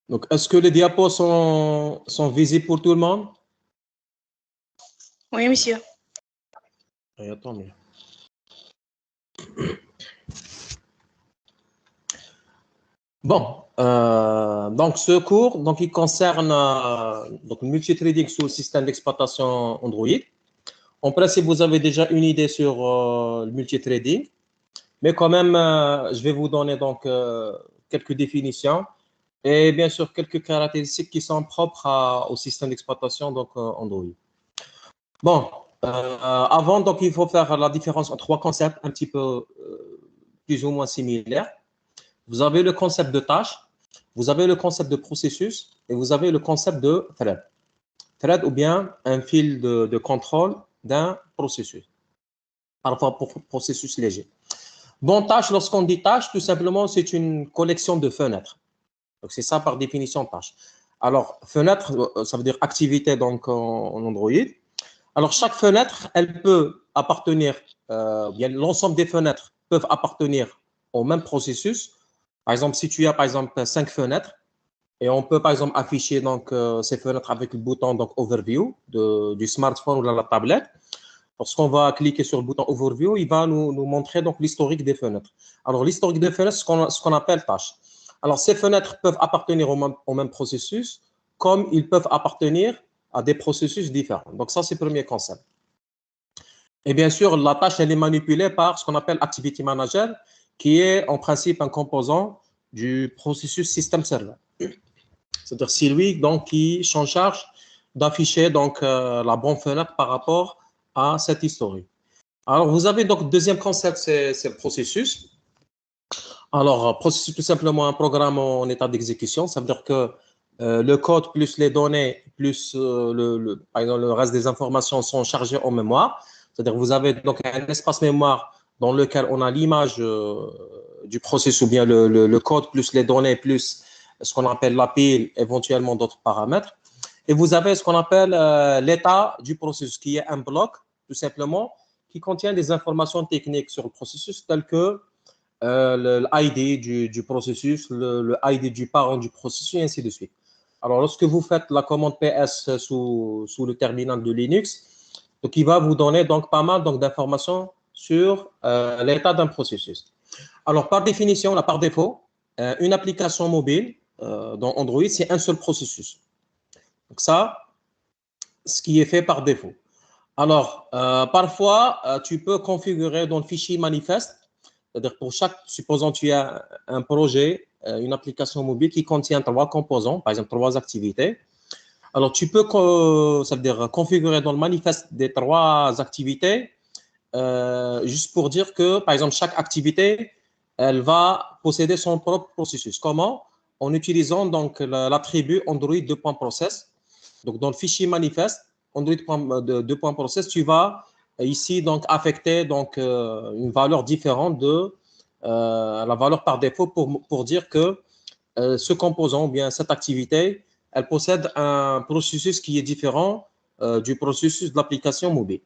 Donc, est-ce que les diapos sont visibles pour tout le monde? Oui, monsieur. Et attends, mais... Bon, donc ce cours, donc il concerne donc multitrading sous le système d'exploitation Android. En principe, vous avez déjà une idée sur le multitrading, mais quand même, je vais vous donner donc quelques définitions et bien sûr quelques caractéristiques qui sont propres au système d'exploitation donc Android. Bon, avant donc il faut faire la différence entre trois concepts un petit peu plus ou moins similaires. Vous avez le concept de tâche, vous avez le concept de processus et vous avez le concept de thread. Thread ou bien un fil de contrôle d'un processus, parfois pour processus léger. Bon, tâche, lorsqu'on dit tâche, tout simplement, c'est une collection de fenêtres. Donc, c'est ça par définition tâche. Alors, fenêtre, ça veut dire activité donc en Android. Alors, chaque fenêtre, elle peut appartenir, bien l'ensemble des fenêtres peuvent appartenir au même processus. Par exemple, si tu as par exemple 5 fenêtres, et on peut par exemple afficher donc ces fenêtres avec le bouton donc overview du smartphone ou de la tablette. Lorsqu'on va cliquer sur le bouton overview, il va nous montrer donc l'historique des fenêtres. Alors l'historique des fenêtres, ce qu'on appelle tâche. Alors ces fenêtres peuvent appartenir au même processus, comme ils peuvent appartenir à des processus différents. Donc ça, c'est le premier concept. Et bien sûr, la tâche, elle est manipulée par ce qu'on appelle Activity Manager, qui est en principe un composant du processus System Server. C'est-à-dire c'est lui donc, qui s'en charge d'afficher donc la bonne fenêtre par rapport à cette historique. Alors, vous avez donc le deuxième concept, c'est le processus. Alors, processus, tout simplement un programme en état d'exécution. Ça veut dire que le code plus les données plus par exemple, le reste des informations sont chargées en mémoire. C'est-à-dire que vous avez donc un espace mémoire dans lequel on a l'image du processus ou bien le code plus les données plus ce qu'on appelle la pile, éventuellement d'autres paramètres. Et vous avez ce qu'on appelle l'état du processus, qui est un bloc, tout simplement, qui contient des informations techniques sur le processus, telles que l'ID du processus, le ID du parent du processus, et ainsi de suite. Alors, lorsque vous faites la commande PS sous le terminal de Linux, donc il va vous donner donc pas mal d'informations sur l'état d'un processus. Alors, par définition, par défaut, une application mobile dans Android, c'est un seul processus. Donc ça, ce qui est fait par défaut. Alors, parfois, tu peux configurer dans le fichier manifeste, c'est-à-dire pour chaque, supposons tu as un projet, une application mobile qui contient 3 composants, par exemple 3 activités. Alors, tu peux, ça veut dire configurer dans le manifeste des 3 activités, juste pour dire que, par exemple, chaque activité, elle va posséder son propre processus. Comment? En utilisant donc l'attribut Android 2.process. Donc, dans le fichier manifeste, Android 2.process, tu vas ici donc affecter donc, une valeur différente de la valeur par défaut pour dire que ce composant, ou bien cette activité, elle possède un processus qui est différent du processus de l'application mobile.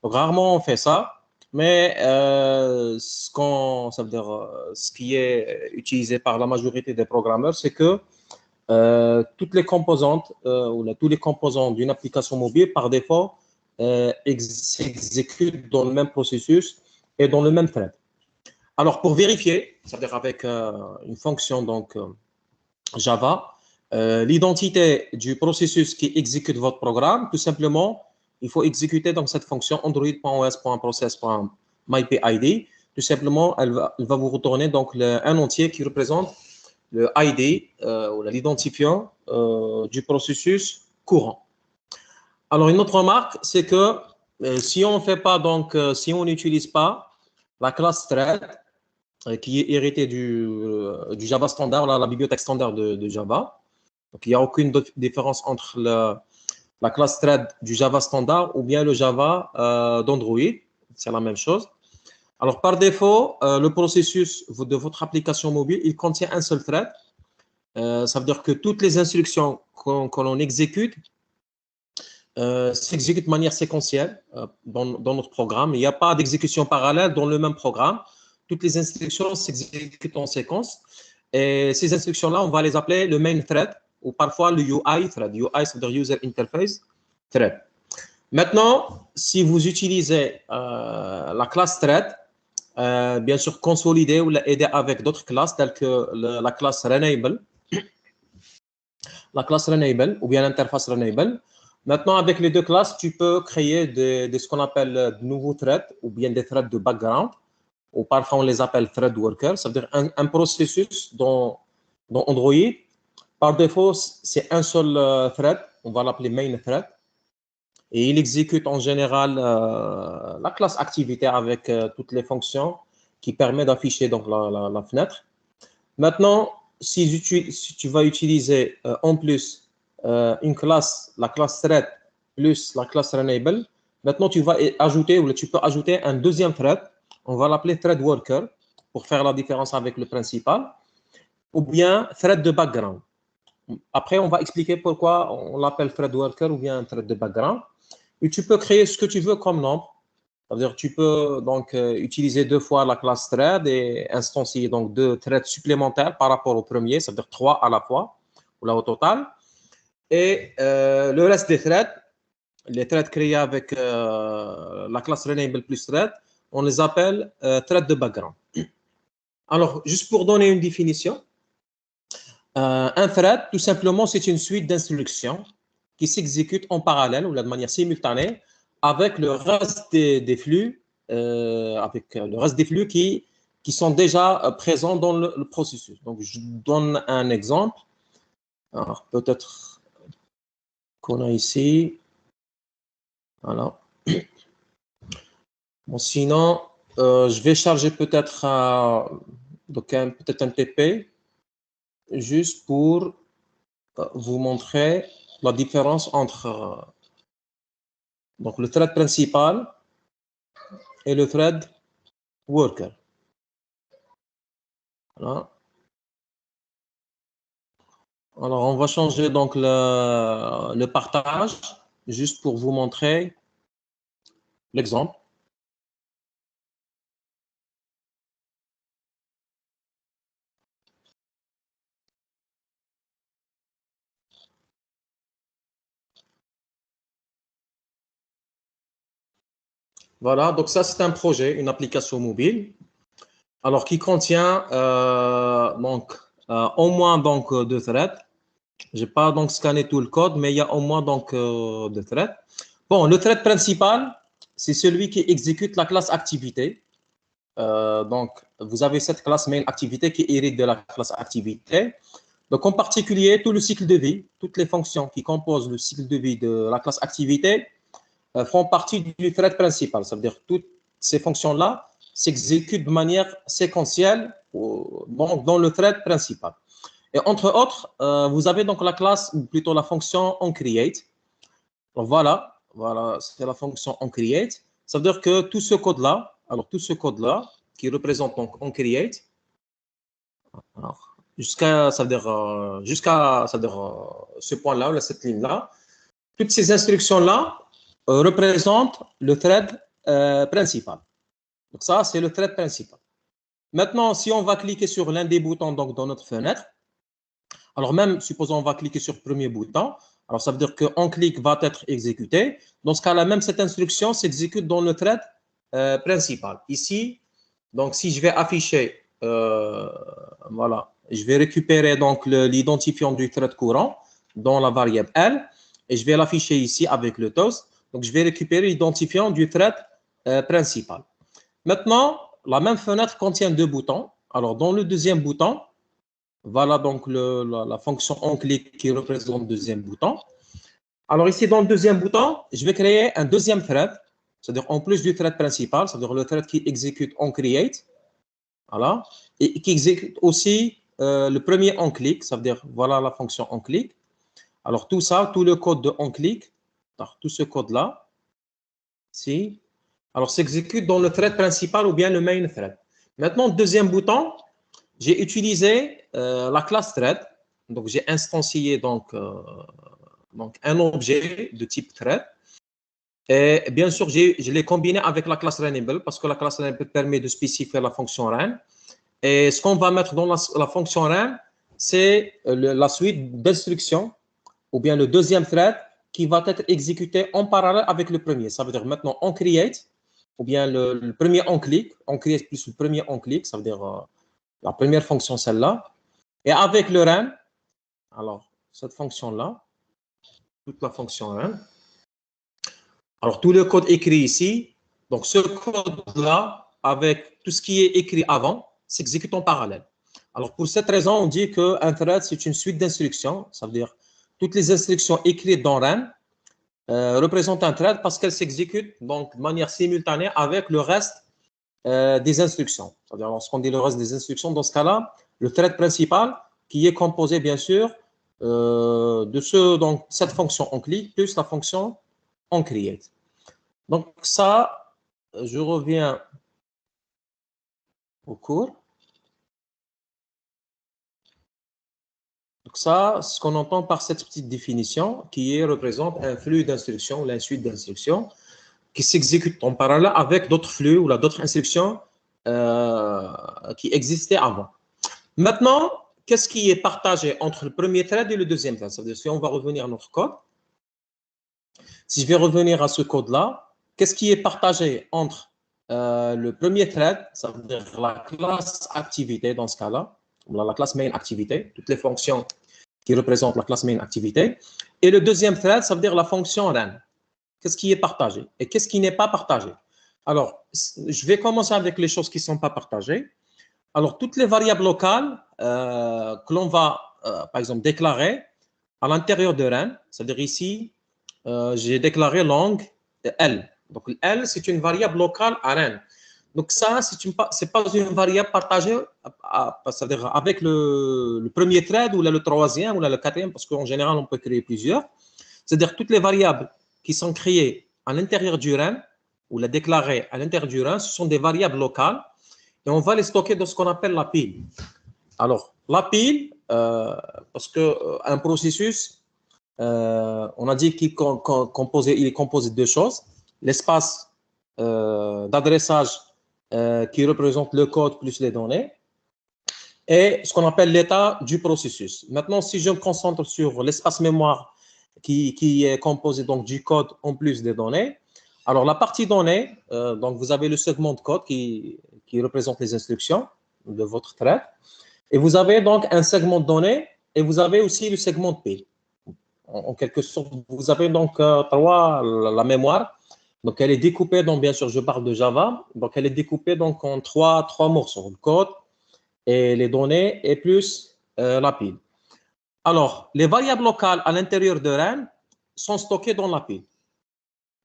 Donc, rarement on fait ça, mais ça veut dire, ce qui est utilisé par la majorité des programmeurs, c'est que toutes les composantes ou tous les composants d'une application mobile, par défaut, s'exécutent dans le même processus et dans le même thread. Alors, pour vérifier, c'est-à-dire avec une fonction donc, Java, l'identité du processus qui exécute votre programme, tout simplement, il faut exécuter donc cette fonction android.os.process.mypid. Tout simplement, elle va vous retourner donc un entier qui représente le ID ou l'identifiant du processus courant. Alors, une autre remarque, c'est que si on fait pas donc, si on n'utilise pas la classe thread qui est héritée du Java standard, la bibliothèque standard de Java. Donc, il n'y a aucune différence entre la classe thread du Java standard ou bien le Java d'Android. C'est la même chose. Alors, par défaut, le processus de votre application mobile, il contient un seul thread. Ça veut dire que toutes les instructions que l'on exécute s'exécutent de manière séquentielle dans notre programme. Il n'y a pas d'exécution parallèle dans le même programme. Toutes les instructions s'exécutent en séquence. Et ces instructions-là, on va les appeler le main thread ou parfois le UI thread. UI, c'est-à-dire User Interface Thread. Maintenant, si vous utilisez la classe thread, bien sûr consolider ou l'aider avec d'autres classes telles que la classe Renable, ou bien l'interface Renable. Maintenant, avec les deux classes, tu peux créer ce qu'on appelle de nouveaux threads ou bien des threads de background, ou parfois on les appelle thread workers, c'est-à-dire un processus dans Android. Par défaut, c'est un seul thread, on va l'appeler main thread, et il exécute en général la classe activité avec toutes les fonctions qui permettent d'afficher donc la fenêtre. Maintenant, si tu vas utiliser en plus une classe, la classe thread plus la classe renable, maintenant tu vas ajouter ou tu peux ajouter un deuxième thread, on va l'appeler thread worker pour faire la différence avec le principal, ou bien thread de background. Après, on va expliquer pourquoi on l'appelle thread worker ou bien thread de background. Et tu peux créer ce que tu veux comme nombre. C'est-à-dire tu peux donc utiliser deux fois la classe thread et instancier donc deux threads supplémentaires par rapport au premier, c'est-à-dire 3 à la fois, ou là au total. Et le reste des threads, les threads créés avec la classe renable plus thread, on les appelle threads de background. Alors, juste pour donner une définition, un thread, tout simplement, c'est une suite d'instructions qui s'exécutent en parallèle ou de manière simultanée avec le reste des flux, qui sont déjà présents dans le processus. Donc, je donne un exemple. Alors, peut-être qu'on a ici. Voilà. Bon, sinon, je vais charger peut-être peut-être un TP juste pour vous montrer la différence entre donc le thread principal et le thread worker. Voilà. Alors, on va changer donc le partage juste pour vous montrer l'exemple. Voilà, donc ça c'est un projet, une application mobile, alors qui contient au moins donc deux threads. Je n'ai pas donc scanné tout le code, mais il y a au moins donc deux threads. Bon, le thread principal, c'est celui qui exécute la classe activité. Donc, vous avez cette classe main activité qui hérite de la classe activité. Donc, en particulier, tout le cycle de vie, toutes les fonctions qui composent le cycle de vie de la classe activité font partie du thread principal. Ça veut dire que toutes ces fonctions-là s'exécutent de manière séquentielle dans le thread principal. Et entre autres, vous avez donc la classe, ou plutôt la fonction onCreate. Donc voilà, c'est la fonction onCreate. Ça veut dire que tout ce code-là, qui représente donc onCreate, jusqu'à ce point-là, ou cette ligne-là, toutes ces instructions-là représentent le thread principal. Donc ça, c'est le thread principal. Maintenant, si on va cliquer sur l'un des boutons donc, dans notre fenêtre, alors même, supposons on va cliquer sur le premier bouton, alors ça veut dire qu'un clic va être exécuté. Dans ce cas-là, même cette instruction s'exécute dans le thread principal. Ici, donc si je vais afficher, voilà, je vais récupérer donc l'identifiant du thread courant dans la variable L et je vais l'afficher ici avec le toast. Donc je vais récupérer l'identifiant du thread principal. Maintenant, la même fenêtre contient deux boutons. Alors dans le deuxième bouton, voilà donc la fonction onClick qui représente le deuxième bouton. Alors ici, dans le deuxième bouton, je vais créer un deuxième thread, c'est-à-dire en plus du thread principal, c'est-à-dire le thread qui exécute onCreate, voilà, et qui exécute aussi le premier onClick, ça veut dire voilà la fonction onClick. Alors tout ça, tout le code de onClick, tout ce code-là, ici, alors s'exécute dans le thread principal ou bien le main thread. Maintenant, deuxième bouton, j'ai utilisé la classe thread, donc j'ai instancié donc un objet de type thread. Et bien sûr, je l'ai combiné avec la classe renable parce que la classe renable permet de spécifier la fonction ren. Et ce qu'on va mettre dans la fonction run, c'est la suite d'instructions ou bien le deuxième thread qui va être exécuté en parallèle avec le premier. Ça veut dire maintenant on create, ou bien le premier on click, on create plus le premier on click, ça veut dire la première fonction, celle-là. Et avec le run, alors cette fonction-là, toute la fonction run, alors tout le code écrit ici, donc ce code-là, avec tout ce qui est écrit avant, s'exécute en parallèle. Alors pour cette raison, on dit qu'un thread, c'est une suite d'instructions, ça veut dire toutes les instructions écrites dans run représentent un thread parce qu'elles s'exécutent donc de manière simultanée avec le reste des instructions. C'est-à-dire lorsqu'on dit le reste des instructions, dans ce cas-là, le thread principal qui est composé bien sûr de donc cette fonction onClick plus la fonction onCreate. Donc ça, je reviens au cours. Donc ça, ce qu'on entend par cette petite définition qui représente un flux d'instructions, la suite d'instructions qui s'exécute en parallèle avec d'autres flux ou d'autres instructions qui existaient avant. Maintenant, qu'est-ce qui est partagé entre le premier thread et le deuxième thread? Ça veut dire si on va revenir à notre code, si je vais revenir à ce code-là, qu'est-ce qui est partagé entre le premier thread, ça veut dire la classe activité dans ce cas-là, la classe main activité, toutes les fonctions qui représentent la classe main activité, et le deuxième thread, ça veut dire la fonction run. Qu'est-ce qui est partagé et qu'est-ce qui n'est pas partagé? Alors, je vais commencer avec les choses qui ne sont pas partagées. Alors, toutes les variables locales que l'on va, par exemple, déclarer à l'intérieur de run, c'est-à-dire ici, j'ai déclaré long L. Donc, L, c'est une variable locale à run. Donc, ça, ce n'est pas une variable partagée c'est-à-dire avec le premier thread ou là, le troisième ou là, le quatrième, parce qu'en général, on peut créer plusieurs. C'est-à-dire toutes les variables qui sont créées à l'intérieur du run ou les déclarées à l'intérieur du run, ce sont des variables locales et on va les stocker dans ce qu'on appelle la pile. Alors, la pile, parce qu'un processus, on a dit qu'il est composé de deux choses. L'espace d'adressage qui représente le code plus les données et ce qu'on appelle l'état du processus. Maintenant, si je me concentre sur l'espace mémoire qui est composé donc du code en plus des données, alors la partie données, donc vous avez le segment de code qui représente les instructions de votre thread et vous avez donc un segment de données et vous avez aussi le segment de pile. En quelque sorte, vous avez donc la mémoire. Donc, elle est découpée, donc bien sûr, je parle de Java. Donc, elle est découpée donc en trois morceaux, le code et les données et plus la pile. Alors, les variables locales à l'intérieur de run sont stockées dans la pile.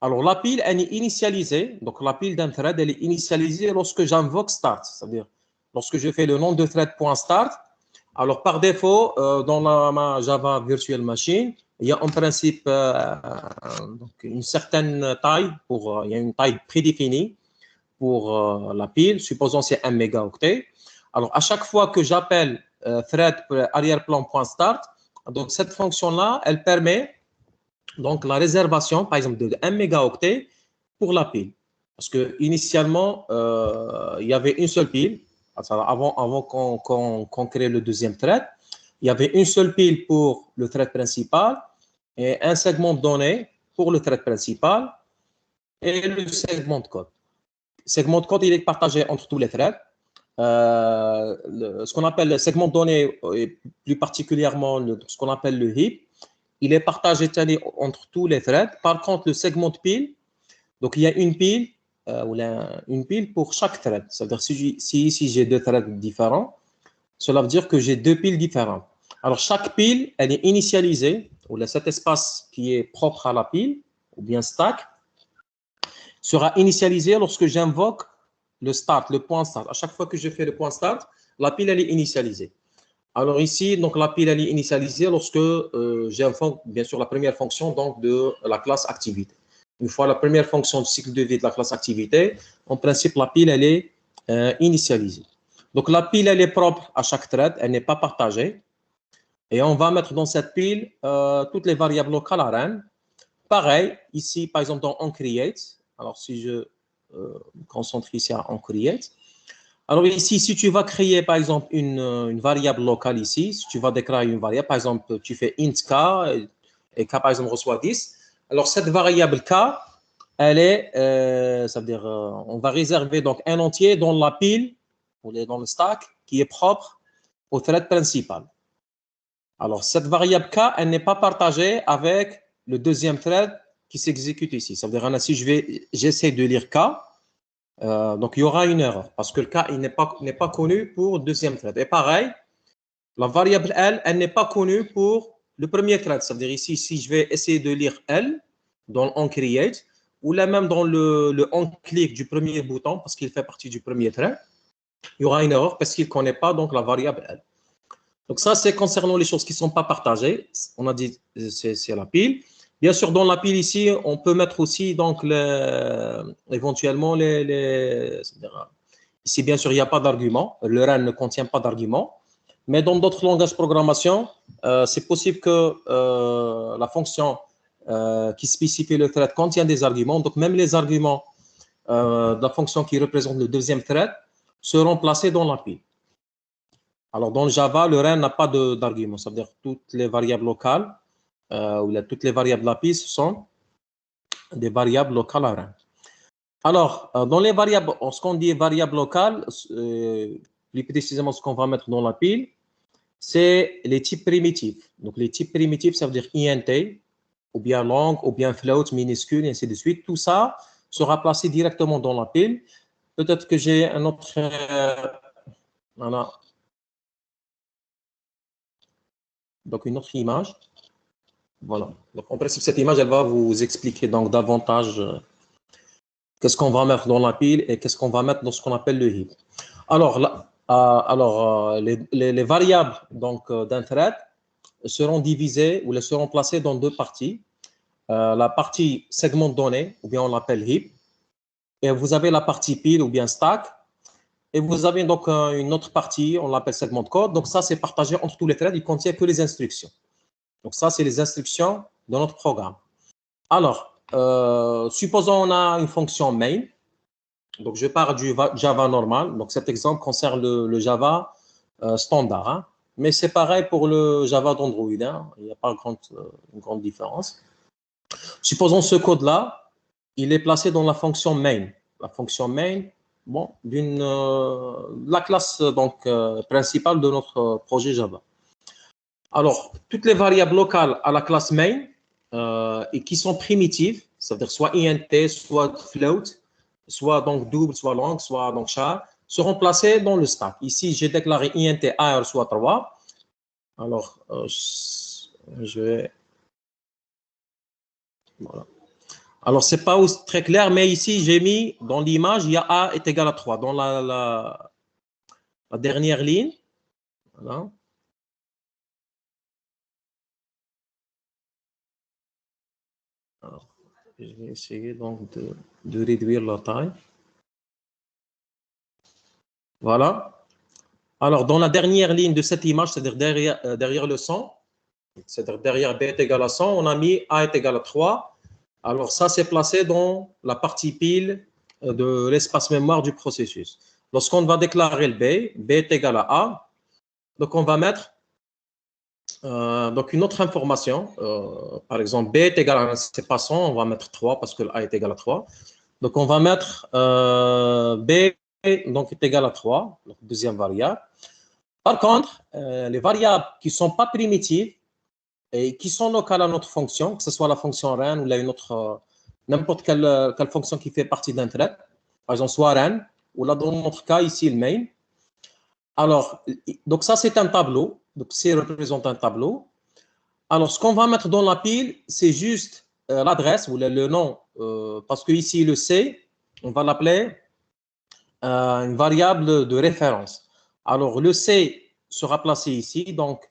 Alors, la pile, elle est initialisée. Donc, la pile d'un thread, elle est initialisée lorsque j'invoque start. C'est-à-dire, lorsque je fais le nom de thread.start. Alors, par défaut, dans ma Java Virtual Machine, il y a en principe donc une certaine taille, il y a une taille prédéfinie pour la pile, supposons c'est 1 mégaoctet. Alors, à chaque fois que j'appelle thread arrière-plan.start, donc cette fonction-là, elle permet donc la réservation, par exemple, de 1 mégaoctet pour la pile. Parce que initialement, il y avait une seule pile. Avant qu'on crée le deuxième thread, il y avait une seule pile pour le thread principal et un segment de données pour le thread principal et le segment de code. Le segment de code, il est partagé entre tous les threads. Ce qu'on appelle le segment de données, et plus particulièrement ce qu'on appelle le heap, il est partagé entre tous les threads. Par contre, le segment de pile, donc il y a une pile une pile pour chaque thread. C'est-à-dire si ici j'ai deux threads différents, cela veut dire que j'ai deux piles différentes. Alors chaque pile, elle est initialisée, ou cet espace qui est propre à la pile, ou bien stack, sera initialisé lorsque j'invoque le start, le point start. À chaque fois que je fais le point start, la pile, elle est initialisée. Alors ici, donc la pile, elle est initialisée lorsque j'invoque, bien sûr, la première fonction donc, de la classe activité. Une fois la première fonction du cycle de vie de la classe activité, en principe, la pile, elle est initialisée. Donc, la pile, elle est propre à chaque thread, elle n'est pas partagée. Et on va mettre dans cette pile toutes les variables locales à run. Pareil, ici, par exemple, dans onCreate. Alors, si je me concentre ici à onCreate. Alors ici, si tu vas créer par exemple une variable locale ici, si tu vas déclarer une variable, par exemple, tu fais int k et k par exemple reçoit 10, alors cette variable k, elle est, ça veut dire, on va réserver donc un entier dans la pile, ou dans le stack, qui est propre au thread principal. Alors cette variable k, elle n'est pas partagée avec le deuxième thread qui s'exécute ici. Ça veut dire, si j'essaie de lire k, donc il y aura une erreur parce que le cas n'est pas connu pour le deuxième thread. Et pareil, la variable L, elle n'est pas connue pour le premier thread. Ça veut dire ici, si je vais essayer de lire L dans le onCreate ou là même dans le onClick du premier bouton parce qu'il fait partie du premier thread, il y aura une erreur parce qu'il ne connaît pas donc la variable L. Donc ça, c'est concernant les choses qui ne sont pas partagées. On a dit c'est la pile. Bien sûr, dans la pile ici, on peut mettre aussi donc éventuellement ici, bien sûr, il n'y a pas d'argument. Le REN ne contient pas d'argument. Mais dans d'autres langages de programmation, c'est possible que la fonction qui spécifie le thread contient des arguments. Donc, même les arguments de la fonction qui représente le deuxième thread seront placés dans la pile. Alors, dans le Java, le REN n'a pas d'argument. Ça veut dire que toutes les variables locales ou toutes les variables de la pile, ce sont des variables locales à REN. Alors, dans les variables, ce qu'on dit variable locale, plus précisément ce qu'on va mettre dans la pile, c'est les types primitifs. Donc, les types primitifs, ça veut dire int, ou bien long, ou bien float, minuscule, et ainsi de suite. Tout ça sera placé directement dans la pile. Peut-être que j'ai un autre... voilà. Donc, une autre image. Voilà. Donc, en principe, cette image, elle va vous expliquer donc davantage qu'est-ce qu'on va mettre dans la pile et qu'est-ce qu'on va mettre dans ce qu'on appelle le heap. Alors, les variables d'un thread seront divisées ou seront placées dans deux parties. La partie segment donné, ou bien on l'appelle heap, et vous avez la partie pile ou bien stack, et vous avez donc une autre partie, on l'appelle segment de code. Donc ça, c'est partagé entre tous les threads, il ne contient que les instructions. Donc ça, c'est les instructions de notre programme. Alors, supposons on a une fonction main. Donc, je pars du Java normal. Donc, cet exemple concerne le Java standard. Hein. Mais c'est pareil pour le Java d'Android. Hein. Il n'y a pas une grande différence. Supposons ce code-là, il est placé dans la fonction main. La fonction main, bon, la classe principale de notre projet Java. Alors, toutes les variables locales à la classe main et qui sont primitives, c'est-à-dire soit int, soit float, soit donc double, soit long, soit donc char, seront placées dans le stack. Ici, j'ai déclaré int a reçoit 3. Alors, je vais... Voilà. Alors, ce n'est pas très clair, mais ici, j'ai mis dans l'image, il y a a est égal à 3. Dans la dernière ligne, voilà. Alors, je vais essayer donc de réduire la taille. Voilà. Alors, dans la dernière ligne de cette image, c'est-à-dire derrière le 100, c'est-à-dire derrière b est égal à 100, on a mis a est égal à 3. Alors, ça, c'est placé dans la partie pile de l'espace mémoire du processus. Lorsqu'on va déclarer le b est égal à a, donc on va mettre donc une autre information. Par exemple, b est égal à, c'est pas 100, on va mettre 3 parce que a est égal à 3. Donc, on va mettre b donc est égal à 3, donc deuxième variable. Par contre, les variables qui ne sont pas primitives et qui sont locales à notre fonction, que ce soit la fonction REN ou là une autre, n'importe quelle fonction qui fait partie d'un thread, par exemple soit REN, ou là dans notre cas ici le main. Alors, donc ça c'est un tableau, donc C représente un tableau. Alors, ce qu'on va mettre dans la pile, c'est juste l'adresse ou le nom, parce que ici le C, on va l'appeler une variable de référence. Alors, le C sera placé ici. Donc,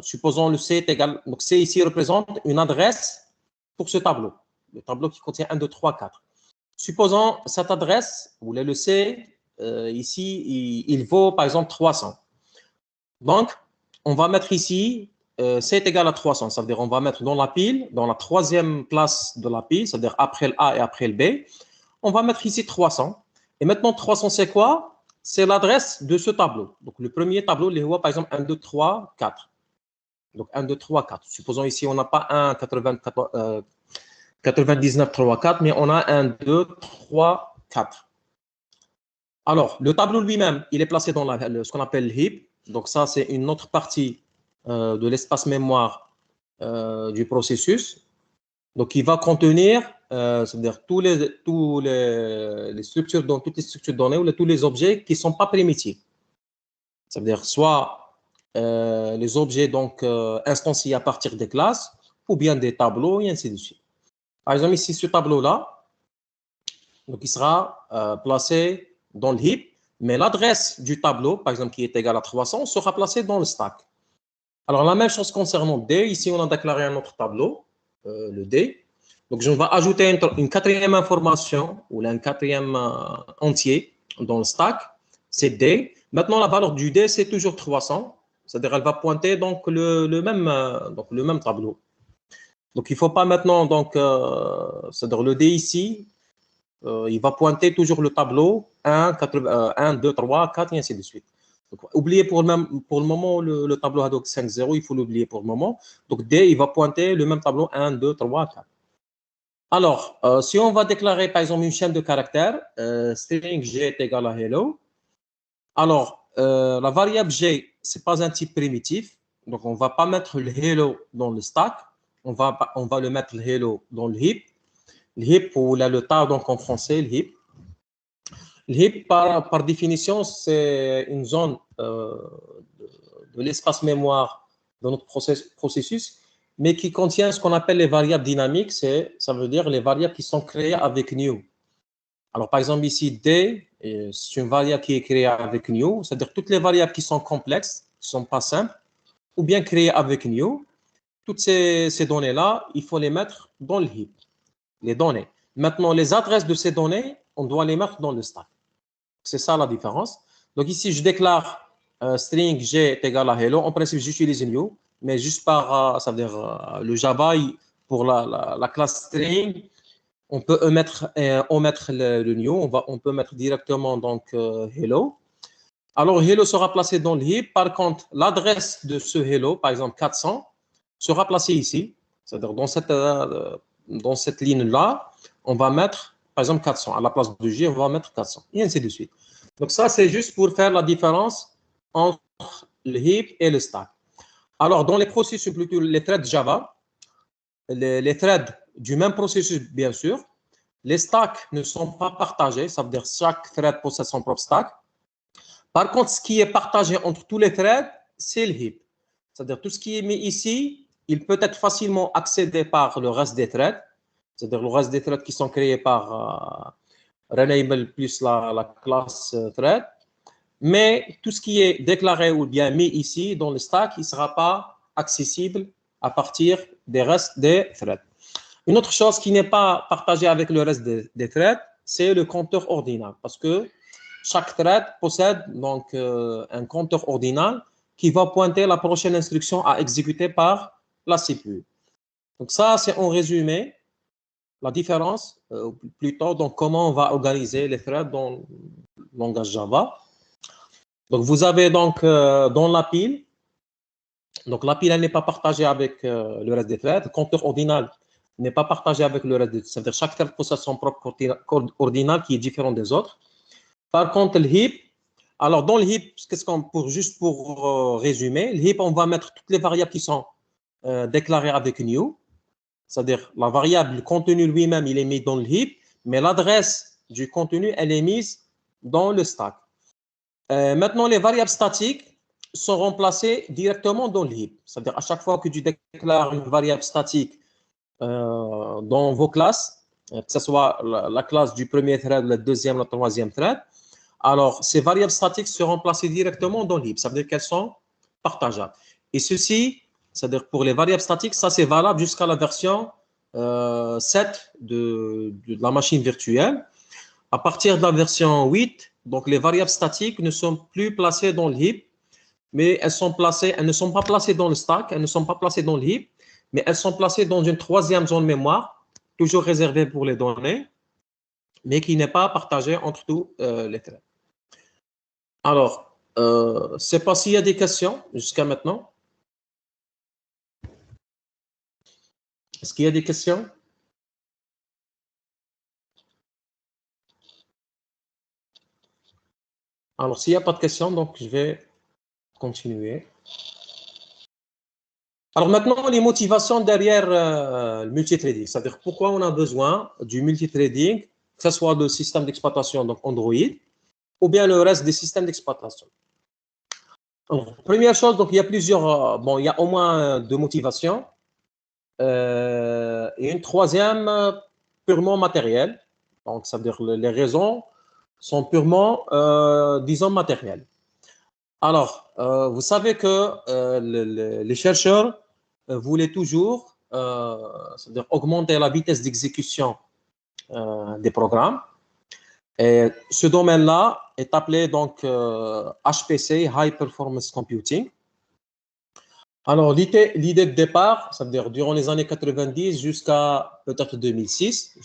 supposons le C est égal. Donc, C ici représente une adresse pour ce tableau. Le tableau qui contient 1, 2, 3, 4. Supposons cette adresse, où le C, ici, il vaut par exemple 300. Donc, on va mettre ici C est égal à 300. Ça veut dire on va mettre dans la pile, dans la troisième place de la pile, c'est-à-dire après le A et après le B, on va mettre ici 300. Et maintenant, 300, c'est quoi? c'est l'adresse de ce tableau. Donc, le premier tableau, les voit par exemple 1, 2, 3, 4. Donc, 1, 2, 3, 4. Supposons ici, on n'a pas 1, 99, 3, 4, mais on a 1, 2, 3, 4. Alors, le tableau lui-même, il est placé dans ce qu'on appelle heap. Donc, ça, c'est une autre partie de l'espace mémoire du processus. Donc, il va contenir, c'est-à-dire toutes les structures de données ou tous les objets qui ne sont pas primitifs. C'est-à-dire soit les objets donc instanciés à partir des classes ou bien des tableaux et ainsi de suite. Par exemple, ici, ce tableau-là, donc il sera placé dans le heap, mais l'adresse du tableau, par exemple, qui est égale à 300, sera placée dans le stack. Alors, la même chose concernant D. Ici, on a déclaré un autre tableau, le D. Donc, je vais ajouter une quatrième information ou un quatrième entier dans le stack, c'est D. Maintenant, la valeur du D, c'est toujours 300, c'est-à-dire elle va pointer donc le même tableau. Donc, il ne faut pas maintenant, donc, c'est-à-dire le D ici, il va pointer toujours le tableau 1, 2, 3, 4 et ainsi de suite. Donc, oubliez pour le moment le tableau Hadoop 5.0, il faut l'oublier pour le moment. Donc, D, il va pointer le même tableau 1, 2, 3, 4. Alors, si on va déclarer par exemple une chaîne de caractères, string G est égal à hello. Alors, la variable G, ce n'est pas un type primitif. Donc, on ne va pas mettre le hello dans le stack. On va le mettre le hello dans le heap. Le heap, ou là, le tas, donc en français, le heap. Le heap, par définition, c'est une zone de l'espace mémoire de notre processus, mais qui contient ce qu'on appelle les variables dynamiques, ça veut dire les variables qui sont créées avec new. Alors, par exemple, ici, D, c'est une variable qui est créée avec new, c'est-à-dire toutes les variables qui sont complexes, qui ne sont pas simples, ou bien créées avec new. Toutes ces données-là, il faut les mettre dans le heap, les données. Maintenant, les adresses de ces données, on doit les mettre dans le stack. C'est ça la différence. Donc, ici, je déclare string G est égal à hello. En principe, j'utilise new, mais juste par, ça veut dire le Java, pour la classe string, on peut omettre le new. On peut mettre directement donc hello. Alors, hello sera placé dans le heap. Par contre, l'adresse de ce hello, par exemple 400, sera placée ici. C'est-à-dire dans cette ligne-là, on va mettre, par exemple, 400. À la place de J, on va mettre 400. Et ainsi de suite. Donc, ça, c'est juste pour faire la différence entre le heap et le stack. Alors, dans les processus, plutôt les threads Java, les threads du même processus, bien sûr, les stacks ne sont pas partagés. Ça veut dire que chaque thread possède son propre stack. Par contre, ce qui est partagé entre tous les threads, c'est le heap. C'est-à-dire tout ce qui est mis ici, il peut être facilement accédé par le reste des threads. C'est-à-dire le reste des threads qui sont créés par Renable plus la classe thread. Mais tout ce qui est déclaré ou bien mis ici dans le stack, il ne sera pas accessible à partir des restes des threads. Une autre chose qui n'est pas partagée avec le reste des threads, c'est le compteur ordinal. Parce que chaque thread possède donc un compteur ordinal qui va pointer la prochaine instruction à exécuter par la CPU. Donc ça, c'est en résumé la différence, plutôt donc comment on va organiser les threads dans le langage Java. Donc vous avez donc dans la pile, donc la pile elle n'est pas partagée avec le reste des threads. Le compteur ordinal n'est pas partagé avec le reste des threads. C'est-à-dire chaque thread possède son propre ordinal qui est différent des autres. Par contre, le heap, alors dans le heap, juste pour résumer, le heap, on va mettre toutes les variables qui sont déclarées avec new. C'est-à-dire la variable, le contenu lui-même, il est mis dans le heap, mais l'adresse du contenu, elle est mise dans le stack. Maintenant, les variables statiques sont remplacées directement dans le heap. C'est-à-dire à chaque fois que tu déclares une variable statique dans vos classes, que ce soit la classe du premier thread, le deuxième, le troisième thread, alors ces variables statiques seront placées directement dans le heap. Ça veut dire qu'elles sont partageables. Et ceci, c'est-à-dire pour les variables statiques, ça c'est valable jusqu'à la version 7 de la machine virtuelle. À partir de la version 8, donc les variables statiques ne sont plus placées dans le heap, mais elles ne sont pas placées dans le stack, elles ne sont pas placées dans le heap, mais elles sont placées dans une troisième zone mémoire, toujours réservée pour les données, mais qui n'est pas partagée entre tous les threads. Alors, je ne sais pas s'il y a des questions jusqu'à maintenant. Est-ce qu'il y a des questions? Alors, s'il n'y a pas de questions, donc je vais continuer. Alors maintenant, les motivations derrière le multitrading, c'est-à-dire pourquoi on a besoin du multitrading, que ce soit le système d'exploitation, donc Android, ou bien le reste des systèmes d'exploitation. Première chose, donc il y a plusieurs, bon, il y a au moins deux motivations. Et une troisième purement matérielle. Donc, ça veut dire les raisons sont purement, disons, matérielles. Alors, vous savez que les chercheurs voulaient toujours, c'est-à-dire augmenter la vitesse d'exécution des programmes. Et ce domaine-là est appelé donc HPC, High Performance Computing. Alors, l'idée de départ, ça veut dire durant les années 90 jusqu'à peut-être 2006,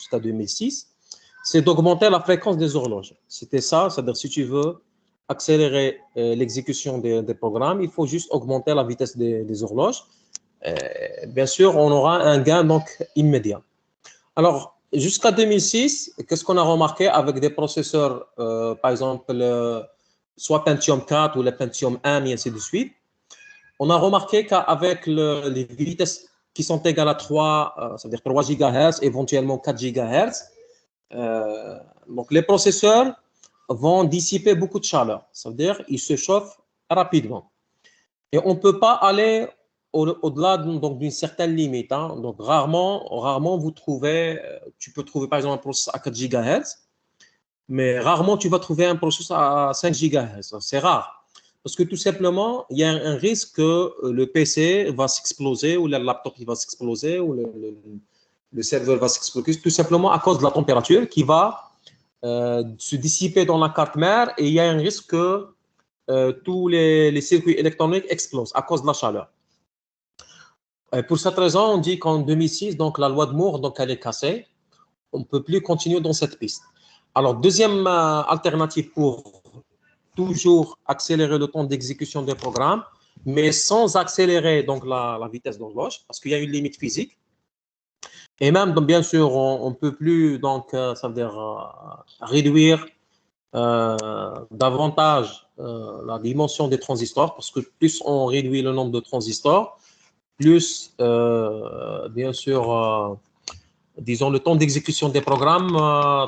c'est d'augmenter la fréquence des horloges. C'était ça, c'est-à-dire si tu veux accélérer l'exécution des programmes, il faut juste augmenter la vitesse des horloges. Bien sûr, on aura un gain donc immédiat. Alors, jusqu'à 2006, qu'est-ce qu'on a remarqué avec des processeurs, par exemple, soit Pentium 4 ou le Pentium 1 et ainsi de suite, on a remarqué qu'avec les vitesses qui sont égales à 3, c'est-à-dire 3 GHz, éventuellement 4 GHz, donc les processeurs vont dissiper beaucoup de chaleur. Ça veut dire qu'ils se chauffent rapidement. Et on ne peut pas aller au-delà d'une certaine limite. Hein. Donc, rarement vous trouvez, tu peux trouver par exemple un processeur à 4 GHz, mais rarement tu vas trouver un processeur à 5 GHz. C'est rare. Parce que tout simplement, il y a un risque que le PC va s'exploser ou le laptop va s'exploser ou le serveur va s'exploser, tout simplement à cause de la température qui va se dissiper dans la carte mère et il y a un risque que tous les circuits électroniques explosent à cause de la chaleur. Et pour cette raison, on dit qu'en 2006, donc, la loi de Moore donc, elle est cassée. On ne peut plus continuer dans cette piste. Alors, deuxième alternative pour toujours accélérer le temps d'exécution des programmes, mais sans accélérer donc la vitesse d'horloge, parce qu'il y a une limite physique. Et même, donc, bien sûr, on ne peut plus donc, ça veut dire, réduire davantage la dimension des transistors, parce que plus on réduit le nombre de transistors, plus, bien sûr, disons, le temps d'exécution des programmes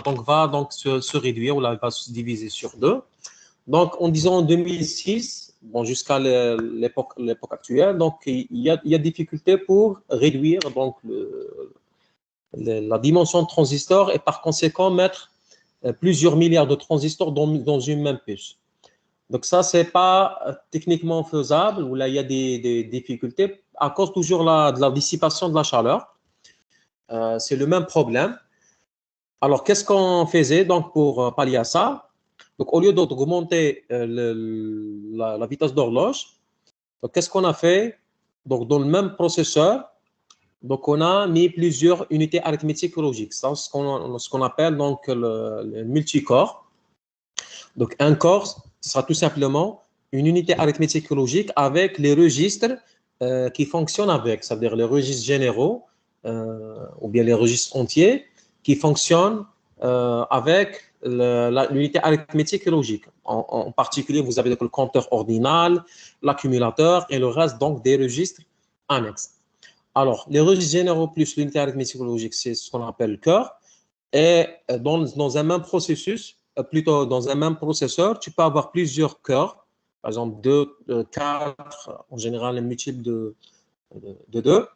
donc, va donc, se réduire ou là, va se diviser sur deux. Donc, en disant en 2006, bon, jusqu'à l'époque actuelle, donc, il y a difficulté pour réduire donc, la dimension de transistors et par conséquent mettre plusieurs milliards de transistors dans une même puce. Donc ça, ce n'est pas techniquement faisable, ou là, il y a des difficultés à cause toujours de la dissipation de la chaleur. C'est le même problème. Alors, qu'est-ce qu'on faisait donc pour pallier à ça? Donc, au lieu d'augmenter la vitesse d'horloge, qu'est-ce qu'on a fait? Donc, dans le même processeur, donc, on a mis plusieurs unités arithmétiques logiques. C'est ce qu'on appelle donc le multicore. Donc, un corps sera tout simplement une unité arithmétique logique avec les registres qui fonctionnent avec, c'est-à-dire les registres généraux ou bien les registres entiers qui fonctionnent avec l'unité arithmétique logique. En particulier, vous avez donc le compteur ordinal, l'accumulateur et le reste donc des registres annexes. Alors, les registres généraux plus l'unité arithmétique logique, c'est ce qu'on appelle le cœur. Et dans un même processus, plutôt dans un même processeur, tu peux avoir plusieurs cœurs, par exemple 2, 4, en général un multiple de 2.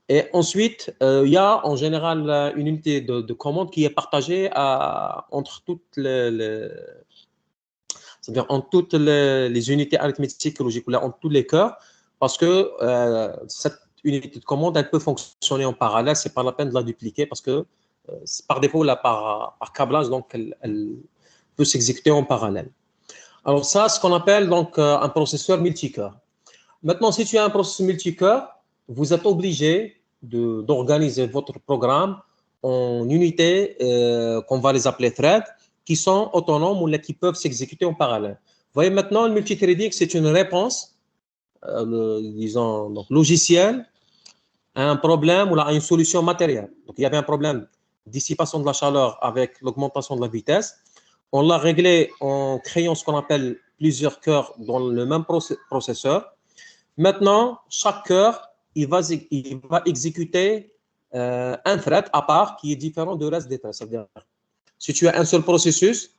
Et ensuite, il y a en général une unité de commande qui est partagée entre c'est-à-dire entre toutes les unités arithmétiques logiques, ou là, entre tous les cœurs, parce que cette unité de commande, elle peut fonctionner en parallèle, ce n'est pas la peine de la dupliquer parce que par défaut, là, par câblage, donc elle peut s'exécuter en parallèle. Alors ça, ce qu'on appelle donc un processeur multicœur. Maintenant, si tu as un processeur multicœur, vous êtes obligé d'organiser votre programme en unités qu'on va les appeler threads qui sont autonomes ou qui peuvent s'exécuter en parallèle. Vous voyez maintenant, le multithreading, c'est une réponse, disons, donc, logicielle à un problème ou à une solution matérielle. Donc, il y avait un problème de dissipation de la chaleur avec l'augmentation de la vitesse. On l'a réglé en créant ce qu'on appelle plusieurs cœurs dans le même processeur. Maintenant, chaque cœur, il va exécuter un thread à part qui est différent du reste des threads. C'est-à-dire, si tu as un seul processus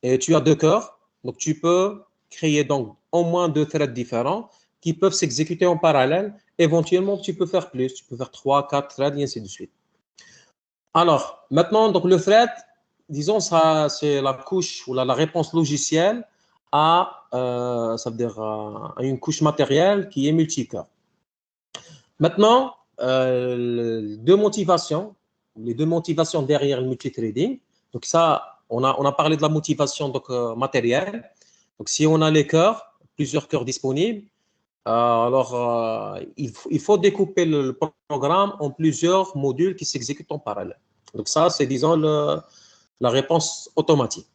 et tu as deux cœurs, donc tu peux créer donc au moins deux threads différents qui peuvent s'exécuter en parallèle. Éventuellement, tu peux faire plus, tu peux faire 3, 4 threads et ainsi de suite. Alors, maintenant, donc le thread, disons, ça, c'est la couche ou la réponse logicielle à, ça veut dire, à une couche matérielle qui est multicœur. Maintenant, les deux motivations derrière le multithreading. Donc ça, on a parlé de la motivation donc, matérielle. Donc si on a les cœurs, plusieurs cœurs disponibles, alors il faut découper le programme en plusieurs modules qui s'exécutent en parallèle. Donc ça, c'est disons la réponse automatique.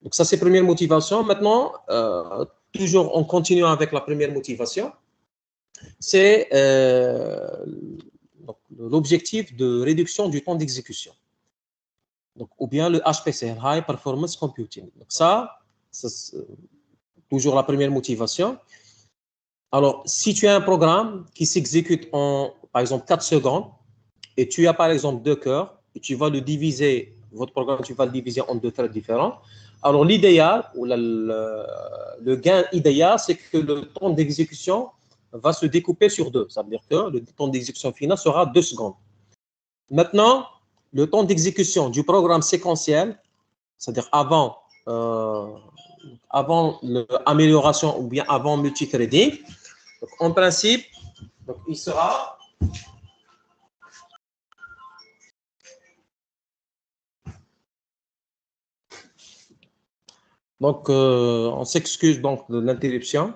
Donc ça, c'est la première motivation. Maintenant, toujours en continuant avec la première motivation, c'est l'objectif de réduction du temps d'exécution. Donc, ou bien le HPC, High Performance Computing. Donc ça c'est toujours la première motivation. Alors, si tu as un programme qui s'exécute en, par exemple, 4 secondes, et tu as, par exemple, deux cœurs, et tu vas le diviser, votre programme, tu vas le diviser en deux threads différents. Alors, l'idéal, ou le gain idéal, c'est que le temps d'exécution va se découper sur deux. Ça veut dire que le temps d'exécution final sera 2 secondes. Maintenant, le temps d'exécution du programme séquentiel, c'est-à-dire avant l'amélioration ou bien avant multithreading, donc en principe, donc il sera donc on s'excuse donc de l'interruption.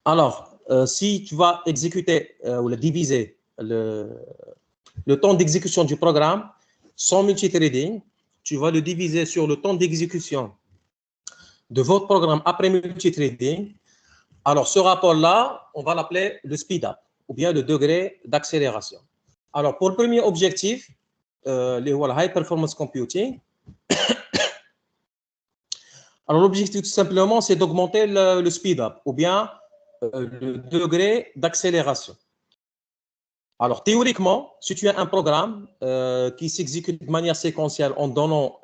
Alors, si tu vas exécuter ou diviser le temps d'exécution du programme sans multithreading, tu vas le diviser sur le temps d'exécution de votre programme après multithreading. Alors, ce rapport-là, on va l'appeler le speed-up ou bien le degré d'accélération. Alors, pour le premier objectif, les High Performance Computing, alors l'objectif tout simplement, c'est d'augmenter le speed-up ou bien le degré d'accélération. Alors, théoriquement, si tu as un programme qui s'exécute de manière séquentielle en donnant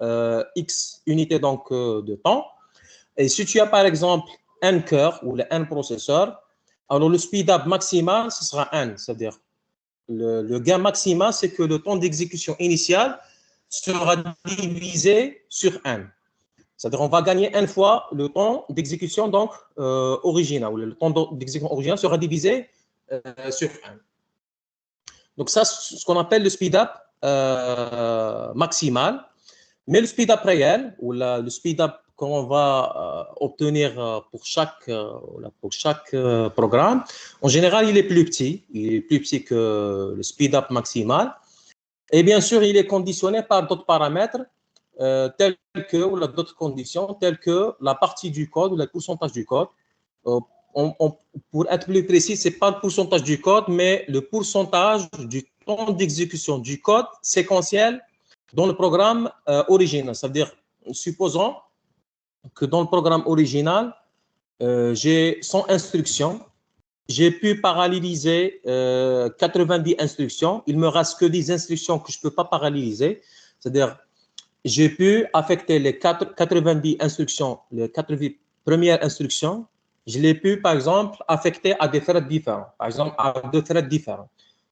X unités donc, de temps, et si tu as par exemple N cœur ou le N processeur, alors le speed-up maximal, ce sera N, c'est-à-dire le gain maximal, c'est que le temps d'exécution initial sera divisé sur N. C'est-à-dire on va gagner N fois le temps d'exécution donc original, ou le temps d'exécution original sera divisé sur N. Donc ça, c'est ce qu'on appelle le speed-up maximal. Mais le speed-up réel, ou le speed-up qu'on va obtenir pour chaque programme, en général, il est plus petit. Il est plus petit que le speed-up maximal. Et bien sûr, il est conditionné par d'autres paramètres, tels que, ou d'autres conditions, telles que la partie du code ou le pourcentage du code. Pour être plus précis, ce n'est pas le pourcentage du code, mais le pourcentage du temps d'exécution du code séquentiel dans le programme original. Ça veut dire, supposons que dans le programme original, j'ai 100 instructions, j'ai pu paralléliser 90 instructions, il me reste que 10 instructions que je ne peux pas paralléliser. C'est-à-dire, j'ai pu affecter les 90 instructions, les 80 premières instructions, je l'ai pu, par exemple, affecter à des threads différents, par exemple, à deux threads différents.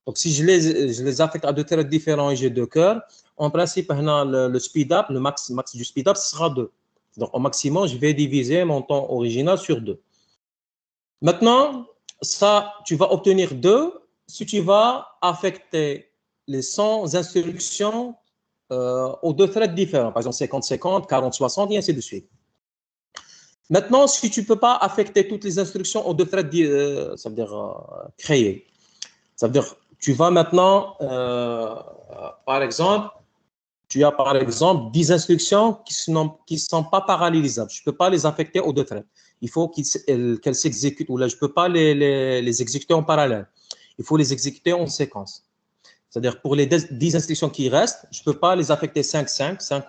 Donc, si je les affecte à deux threads différents et j'ai deux cœurs, en principe, le speed-up, le max du speed-up, ce sera 2. Donc, au maximum, je vais diviser mon temps original sur 2. Maintenant, ça, tu vas obtenir 2 si tu vas affecter les 100 instructions aux deux threads différents, par exemple 50-50, 40-60 et ainsi de suite. Maintenant, si tu ne peux pas affecter toutes les instructions aux deux threads, ça veut dire créés, ça veut dire tu vas maintenant, par exemple, tu as par exemple 10 instructions qui sont pas parallélisables. Je ne peux pas les affecter aux deux threads. Il faut qu'elles s'exécutent, ou là, je ne peux pas les exécuter en parallèle. Il faut les exécuter en séquence. C'est-à-dire, pour les 10 instructions qui restent, je ne peux pas les affecter 5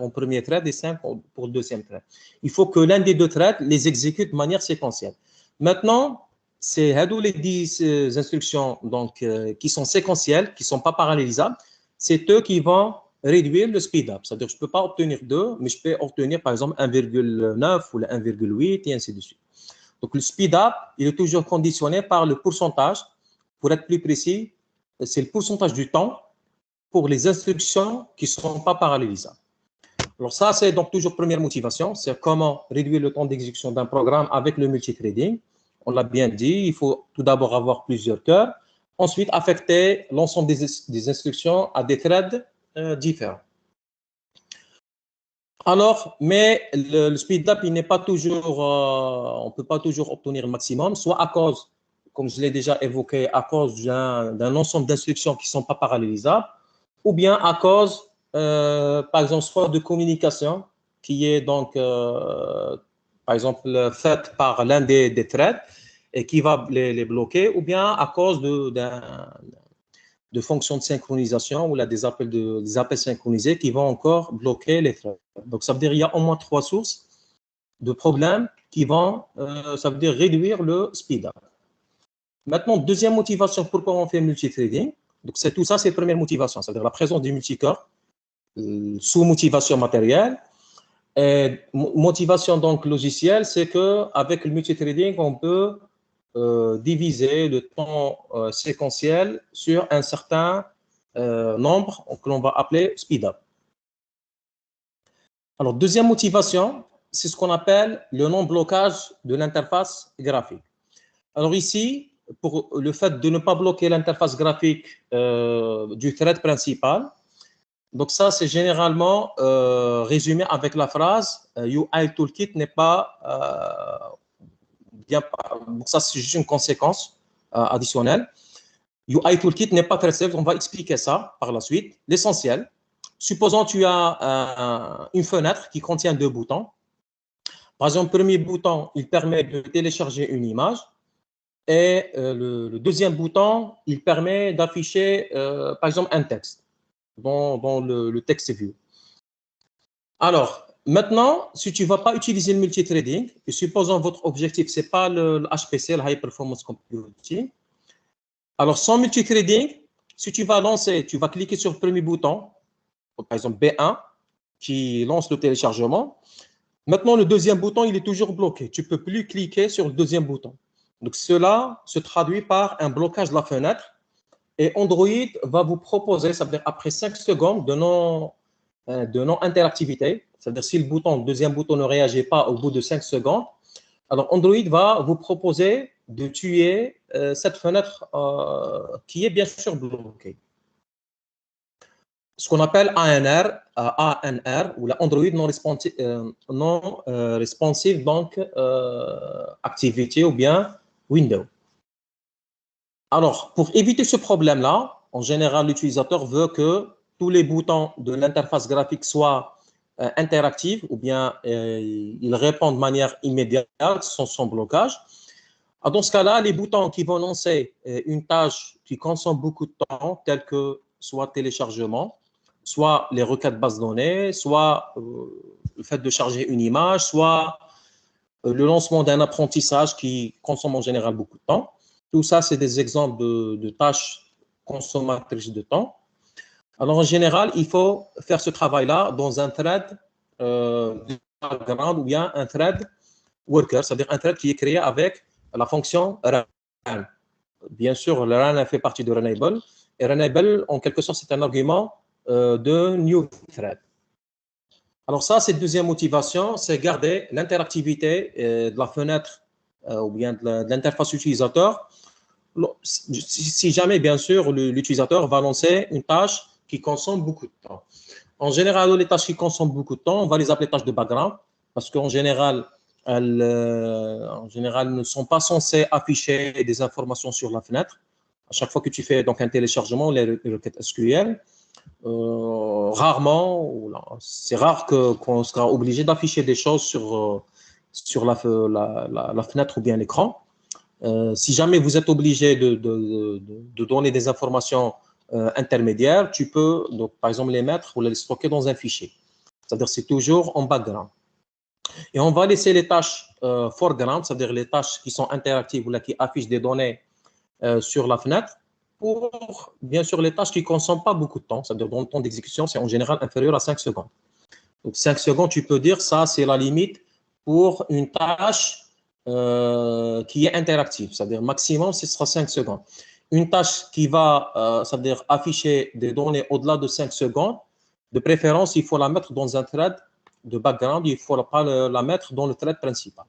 en premier thread et 5 pour le deuxième thread. Il faut que l'un des deux threads les exécute de manière séquentielle. Maintenant, c'est les 10 instructions donc, qui sont séquentielles, qui ne sont pas parallélisables, c'est eux qui vont réduire le speed-up. C'est-à-dire, je ne peux pas obtenir 2, mais je peux obtenir, par exemple, 1,9 ou 1,8 et ainsi de suite. Donc, le speed-up, il est toujours conditionné par le pourcentage. Pour être plus précis, c'est le pourcentage du temps pour les instructions qui ne sont pas parallélisables. Alors ça, c'est donc toujours première motivation, c'est comment réduire le temps d'exécution d'un programme avec le multithreading. On l'a bien dit, il faut tout d'abord avoir plusieurs cœurs, ensuite affecter l'ensemble des instructions à des threads différents. Alors, mais le speed-up, il n'est pas toujours, on ne peut pas toujours obtenir le maximum, soit à cause, comme je l'ai déjà évoqué, à cause d'un ensemble d'instructions qui ne sont pas parallélisables, ou bien à cause, par exemple, soit de communication qui est donc, par exemple, faite par l'un des threads et qui va les bloquer, ou bien à cause de fonctions de synchronisation ou là, des appels synchronisés qui vont encore bloquer les threads. Donc, ça veut dire qu'il y a au moins 3 sources de problèmes qui vont, ça veut dire réduire le speed-up. Maintenant, deuxième motivation, pourquoi on fait multithreading? Donc, c'est tout ça, c'est la première motivation, c'est-à-dire la présence du multicore, sous motivation matérielle. Et motivation donc logicielle, c'est qu'avec le multithreading, on peut diviser le temps séquentiel sur un certain nombre que l'on va appeler speed-up. Alors, deuxième motivation, c'est ce qu'on appelle le non-blocage de l'interface graphique. Alors ici, pour le fait de ne pas bloquer l'interface graphique du thread principal, donc ça, c'est généralement résumé avec la phrase UI Toolkit n'est pas bien. Donc ça, c'est juste une conséquence additionnelle. UI Toolkit n'est pas très simple. On va expliquer ça par la suite. L'essentiel, supposons que tu as une fenêtre qui contient 2 boutons. Par exemple, le premier bouton, il permet de télécharger une image. Et le deuxième bouton, il permet d'afficher, par exemple, un texte dans le texte view. Alors, maintenant, si tu ne vas pas utiliser le multithreading, et supposons votre objectif, ce n'est pas le HPC, le High Performance Computing. Alors, sans multithreading, si tu vas lancer, tu vas cliquer sur le premier bouton, par exemple B1, qui lance le téléchargement. Maintenant, le deuxième bouton, il est toujours bloqué. Tu ne peux plus cliquer sur le deuxième bouton. Donc, cela se traduit par un blocage de la fenêtre et Android va vous proposer, ça veut dire après 5 secondes de non-interactivité, c'est-à-dire si le deuxième bouton ne réagit pas au bout de 5 secondes, alors Android va vous proposer de tuer cette fenêtre qui est bien sûr bloquée. Ce qu'on appelle ANR ou la Android non-responsive donc activity ou bien window. Alors, pour éviter ce problème-là, en général, l'utilisateur veut que tous les boutons de l'interface graphique soient interactifs ou bien ils répondent de manière immédiate sans blocage. Dans ce cas-là, les boutons qui vont lancer une tâche qui consomme beaucoup de temps, telle que soit téléchargement, soit les requêtes base de données, soit le fait de charger une image, soit le lancement d'un apprentissage qui consomme en général beaucoup de temps. Tout ça, c'est des exemples de tâches consommatrices de temps. Alors, en général, il faut faire ce travail-là dans un thread de background ou bien un thread worker, c'est-à-dire un thread qui est créé avec la fonction run. Bien sûr, le run fait partie de Runable. Et Runable, en quelque sorte, c'est un argument de new thread. Alors ça, c'est la deuxième motivation, c'est garder l'interactivité de la fenêtre ou bien de l'interface utilisateur. Si jamais, bien sûr, l'utilisateur va lancer une tâche qui consomme beaucoup de temps. En général, les tâches qui consomment beaucoup de temps, on va les appeler tâches de background parce qu'en général, elles ne sont pas censées afficher des informations sur la fenêtre. À chaque fois que tu fais donc un téléchargement, les requêtes SQL. rarement, c'est rare qu'on sera obligé d'afficher des choses sur la fenêtre ou bien l'écran. Si jamais vous êtes obligé de donner des informations intermédiaires, tu peux, donc, par exemple, les mettre ou les stocker dans un fichier. C'est-à-dire c'est toujours en background. Et on va laisser les tâches foreground, c'est-à-dire les tâches qui sont interactives ou là, qui affichent des données sur la fenêtre, pour, bien sûr, les tâches qui ne consomment pas beaucoup de temps, c'est-à-dire dont le temps d'exécution, c'est en général inférieur à 5 secondes. Donc, 5 secondes, tu peux dire ça, c'est la limite pour une tâche qui est interactive, c'est-à-dire maximum, ce sera 5 secondes. Une tâche qui va, c'est-à-dire afficher des données au-delà de 5 secondes, de préférence, il faut la mettre dans un thread de background, il ne faut pas la mettre dans le thread principal.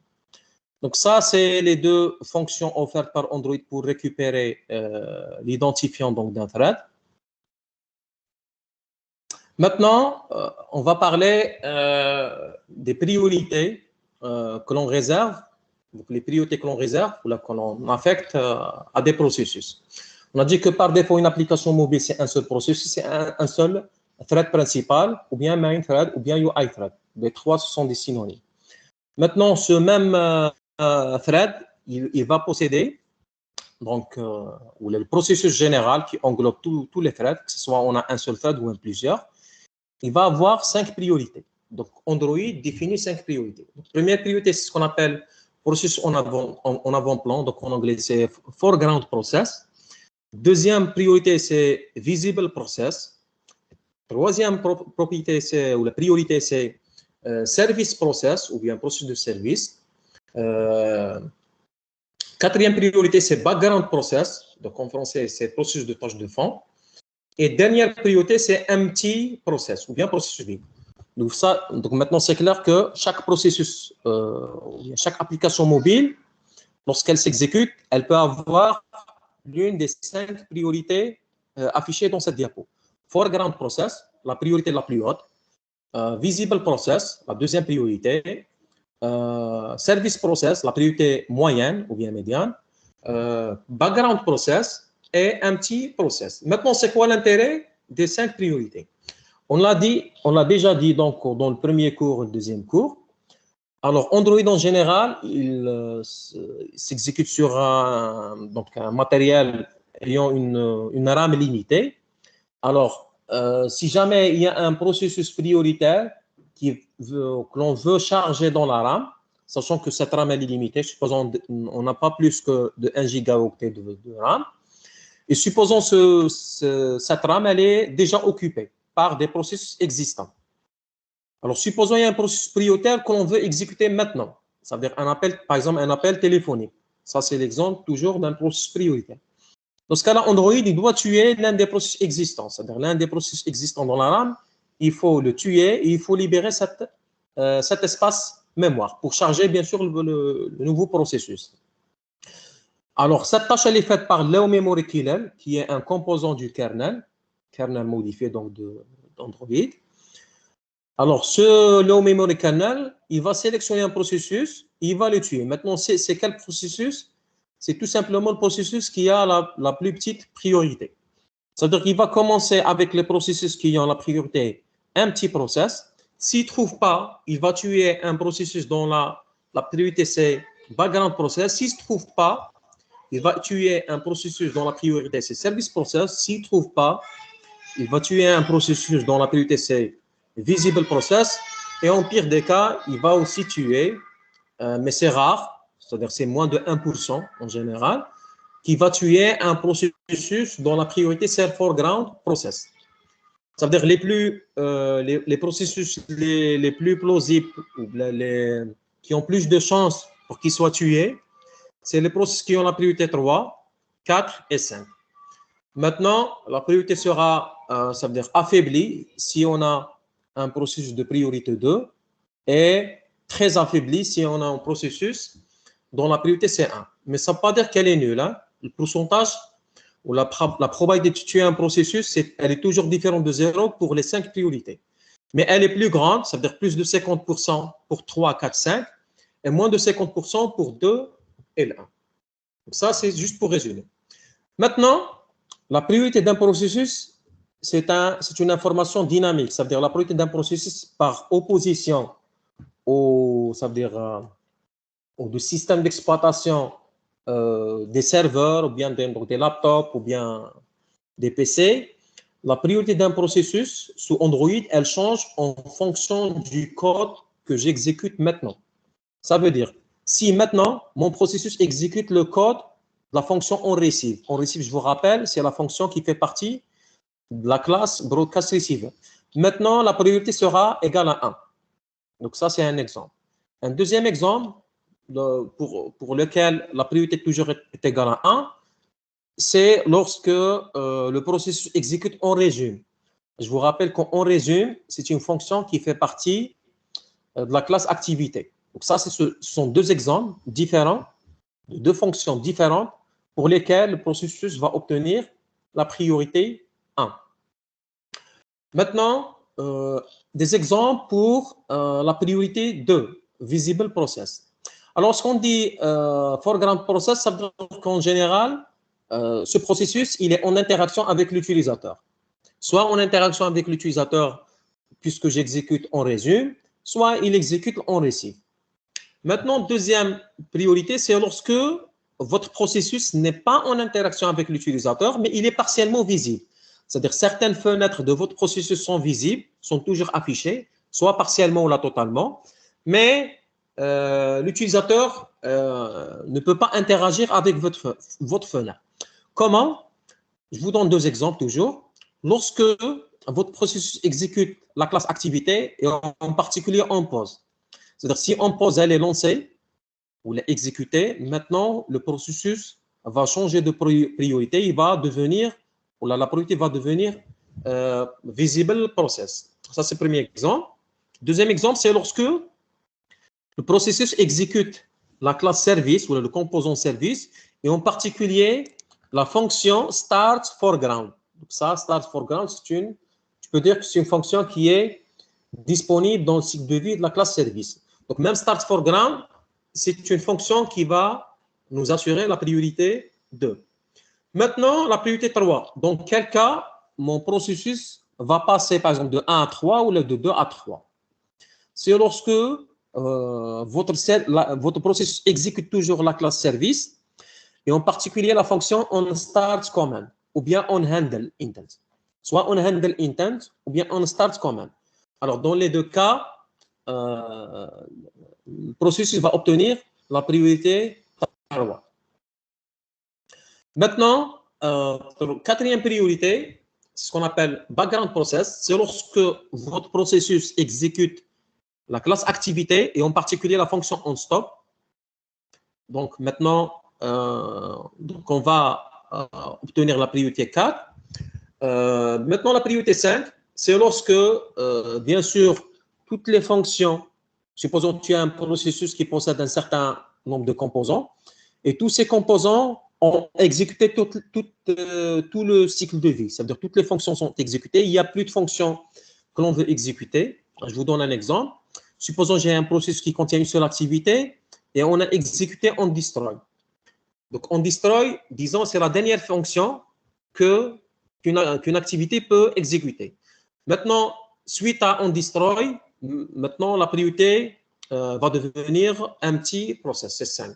Donc ça, c'est les deux fonctions offertes par Android pour récupérer l'identifiant d'un thread. Maintenant, on va parler des priorités que l'on réserve, donc les priorités que l'on réserve ou que l'on affecte à des processus. On a dit que par défaut, une application mobile, c'est un seul processus, c'est un seul thread principal, ou bien main thread, ou bien UI thread. Les trois, ce sont des synonymes. Maintenant, ce même thread, il va posséder donc, ou le processus général qui englobe tous les threads, que ce soit on a un seul thread ou plusieurs, il va avoir 5 priorités. Donc, Android définit 5 priorités. Donc, première priorité, c'est ce qu'on appelle processus en avant-plan. Donc, en anglais, c'est foreground process. Deuxième priorité, c'est visible process. Troisième propriété, ou la priorité, c'est service process ou bien processus de service. Quatrième priorité, c'est background process. Donc, en français, c'est processus de tâche de fond. Et dernière priorité, c'est empty process ou bien processus vide. Donc maintenant, c'est clair que chaque processus, chaque application mobile, lorsqu'elle s'exécute, elle peut avoir l'une des 5 priorités affichées dans cette diapo. Foreground process, la priorité la plus haute. Visible process, la deuxième priorité. Service process, la priorité moyenne ou bien médiane. Background process et empty process. Maintenant, c'est quoi l'intérêt des 5 priorités? On l'a déjà dit donc, dans le premier cours et le deuxième cours. Alors, Android en général, il s'exécute sur un matériel ayant une RAM limitée. Alors, si jamais il y a un processus prioritaire que l'on veut charger dans la RAM, sachant que cette RAM est limitée, supposons on n'a pas plus que de 1 gigaoctet de RAM, et supposons cette RAM, elle est déjà occupée par des processus existants. Alors, supposons qu'il y a un processus prioritaire que l'on veut exécuter maintenant. Ça veut dire un appel, par exemple, un appel téléphonique. Ça, c'est l'exemple toujours d'un processus prioritaire. Dans ce cas-là, Android, il doit tuer l'un des processus existants. C'est-à-dire l'un des processus existants dans la RAM, il faut le tuer et il faut libérer cet espace mémoire pour charger, bien sûr, le nouveau processus. Alors, cette tâche, elle est faite par Low Memory Killer, qui est un composant du kernel modifié d'Android. Alors, ce Low Memory Kernel, il va sélectionner un processus, il va le tuer. Maintenant, c'est quel processus? C'est tout simplement le processus qui a la plus petite priorité. C'est-à-dire qu'il va commencer avec les processus qui ont la priorité empty process. S'il ne trouve pas, il va tuer un processus dont la priorité c'est background process. S'il ne trouve pas, il va tuer un processus dont la priorité c'est service process. S'il ne trouve pas, il va tuer un processus dont la priorité c'est visible process. Et en pire des cas, il va aussi tuer, mais c'est rare, c'est-à-dire c'est moins de 1% en général, qui va tuer un processus dont la priorité c'est foreground process. Ça veut dire les processus les plus plausibles, qui ont plus de chances pour qu'ils soient tués, c'est les processus qui ont la priorité 3, 4 et 5. Maintenant, la priorité sera, ça veut dire affaiblie si on a un processus de priorité 2 et très affaibli si on a un processus dont la priorité c'est 1. Mais ça ne veut pas dire qu'elle est nulle. Hein. Le pourcentage ou la probabilité de tuer un processus, elle est toujours différente de 0 pour les 5 priorités. Mais elle est plus grande, ça veut dire plus de 50% pour 3, 4, 5 et moins de 50% pour 2 et 1. Donc ça, c'est juste pour résumer. Maintenant, la priorité d'un processus, c'est une information dynamique. Ça veut dire la priorité d'un processus par opposition ça veut dire, au système d'exploitation des serveurs, ou bien des laptops, ou bien des PC. La priorité d'un processus sous Android, elle change en fonction du code que j'exécute maintenant. Ça veut dire, si maintenant, mon processus exécute le code de la fonction onReceive. onReceive, je vous rappelle, c'est la fonction qui fait partie de la classe Broadcast Receiver. Maintenant, la priorité sera égale à 1. Donc ça, c'est un exemple. Un deuxième exemple, pour lequel la priorité toujours est égale à 1, c'est lorsque le processus exécute en résumé. Je vous rappelle qu'en résumé, c'est une fonction qui fait partie de la classe activité. Donc ça, ce sont deux exemples différents, deux fonctions différentes pour lesquelles le processus va obtenir la priorité 1. Maintenant, des exemples pour la priorité 2, Visible Process. Alors, ce qu'on dit Foreground Process, ça veut dire qu'en général, ce processus, il est en interaction avec l'utilisateur. Soit en interaction avec l'utilisateur, puisque j'exécute en résumé, soit il exécute en receive. Maintenant, deuxième priorité, c'est lorsque votre processus n'est pas en interaction avec l'utilisateur, mais il est partiellement visible. C'est-à-dire certaines fenêtres de votre processus sont visibles, sont toujours affichées, soit partiellement ou là totalement, mais l'utilisateur ne peut pas interagir avec votre fenêtre. Comment? Je vous donne deux exemples toujours. Lorsque votre processus exécute la classe activité, et en particulier en pause. C'est-à-dire si en pause, elle est lancée ou elle est exécutée, maintenant le processus va changer de priorité, il va devenir, ou la priorité va devenir Visible Process. Ça, c'est le premier exemple. Deuxième exemple, c'est lorsque le processus exécute la classe service ou le composant service, et en particulier la fonction Start Foreground. Donc ça, Start Foreground, tu peux dire que c'est une fonction qui est disponible dans le cycle de vie de la classe service. Donc même Start Foreground, c'est une fonction qui va nous assurer la priorité 2. Maintenant, la priorité 3. Dans quel cas mon processus va passer par exemple de 1 à 3 ou de 2 à 3. C'est lorsque votre processus exécute toujours la classe service, et en particulier la fonction onStartCommand ou bien onHandleIntent. Soit onHandleIntent ou bien onStartCommand. Alors, dans les deux cas, le processus va obtenir la priorité 3. Maintenant, quatrième priorité, c'est ce qu'on appelle background process. C'est lorsque votre processus exécute la classe activité et en particulier la fonction onStop. Donc, maintenant, donc on va obtenir la priorité 4. Maintenant, la priorité 5, c'est lorsque, bien sûr, toutes les fonctions, supposons que tu as un processus qui possède un certain nombre de composants, et tous ces composants ont exécuté tout le cycle de vie. Ça veut dire que toutes les fonctions sont exécutées. Il n'y a plus de fonctions que l'on veut exécuter. Je vous donne un exemple. Supposons que j'ai un processus qui contient une seule activité et on a exécuté onDestroy. Donc, onDestroy, disons, c'est la dernière fonction qu'une activité peut exécuter. Maintenant, suite à onDestroy, maintenant la priorité va devenir un petit process, c'est 5.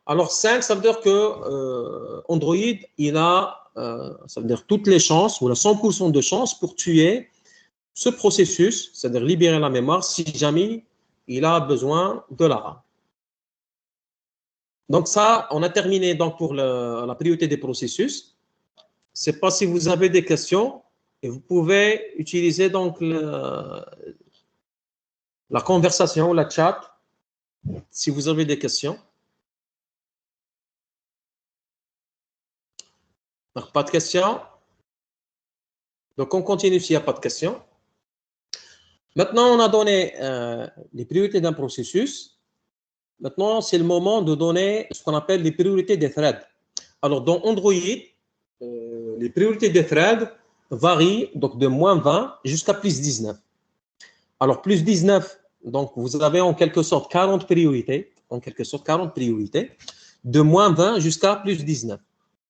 Alors 5, ça veut dire que Android, il a, ça veut dire toutes les chances, ou la 100% de chances pour tuer ce processus, c'est-à-dire libérer la mémoire si jamais il a besoin de la RAM. Donc ça, on a terminé donc pour la priorité des processus. Je ne sais pas si vous avez des questions, et vous pouvez utiliser donc la conversation, la chat, si vous avez des questions. Donc, pas de questions. Donc, on continue s'il n'y a pas de questions. Maintenant, on a donné les priorités d'un processus. Maintenant, c'est le moment de donner ce qu'on appelle les priorités des threads. Alors, dans Android, les priorités des threads varient donc de moins 20 jusqu'à plus 19. Alors, plus 19, donc vous avez en quelque sorte 40 priorités, de moins 20 jusqu'à plus 19.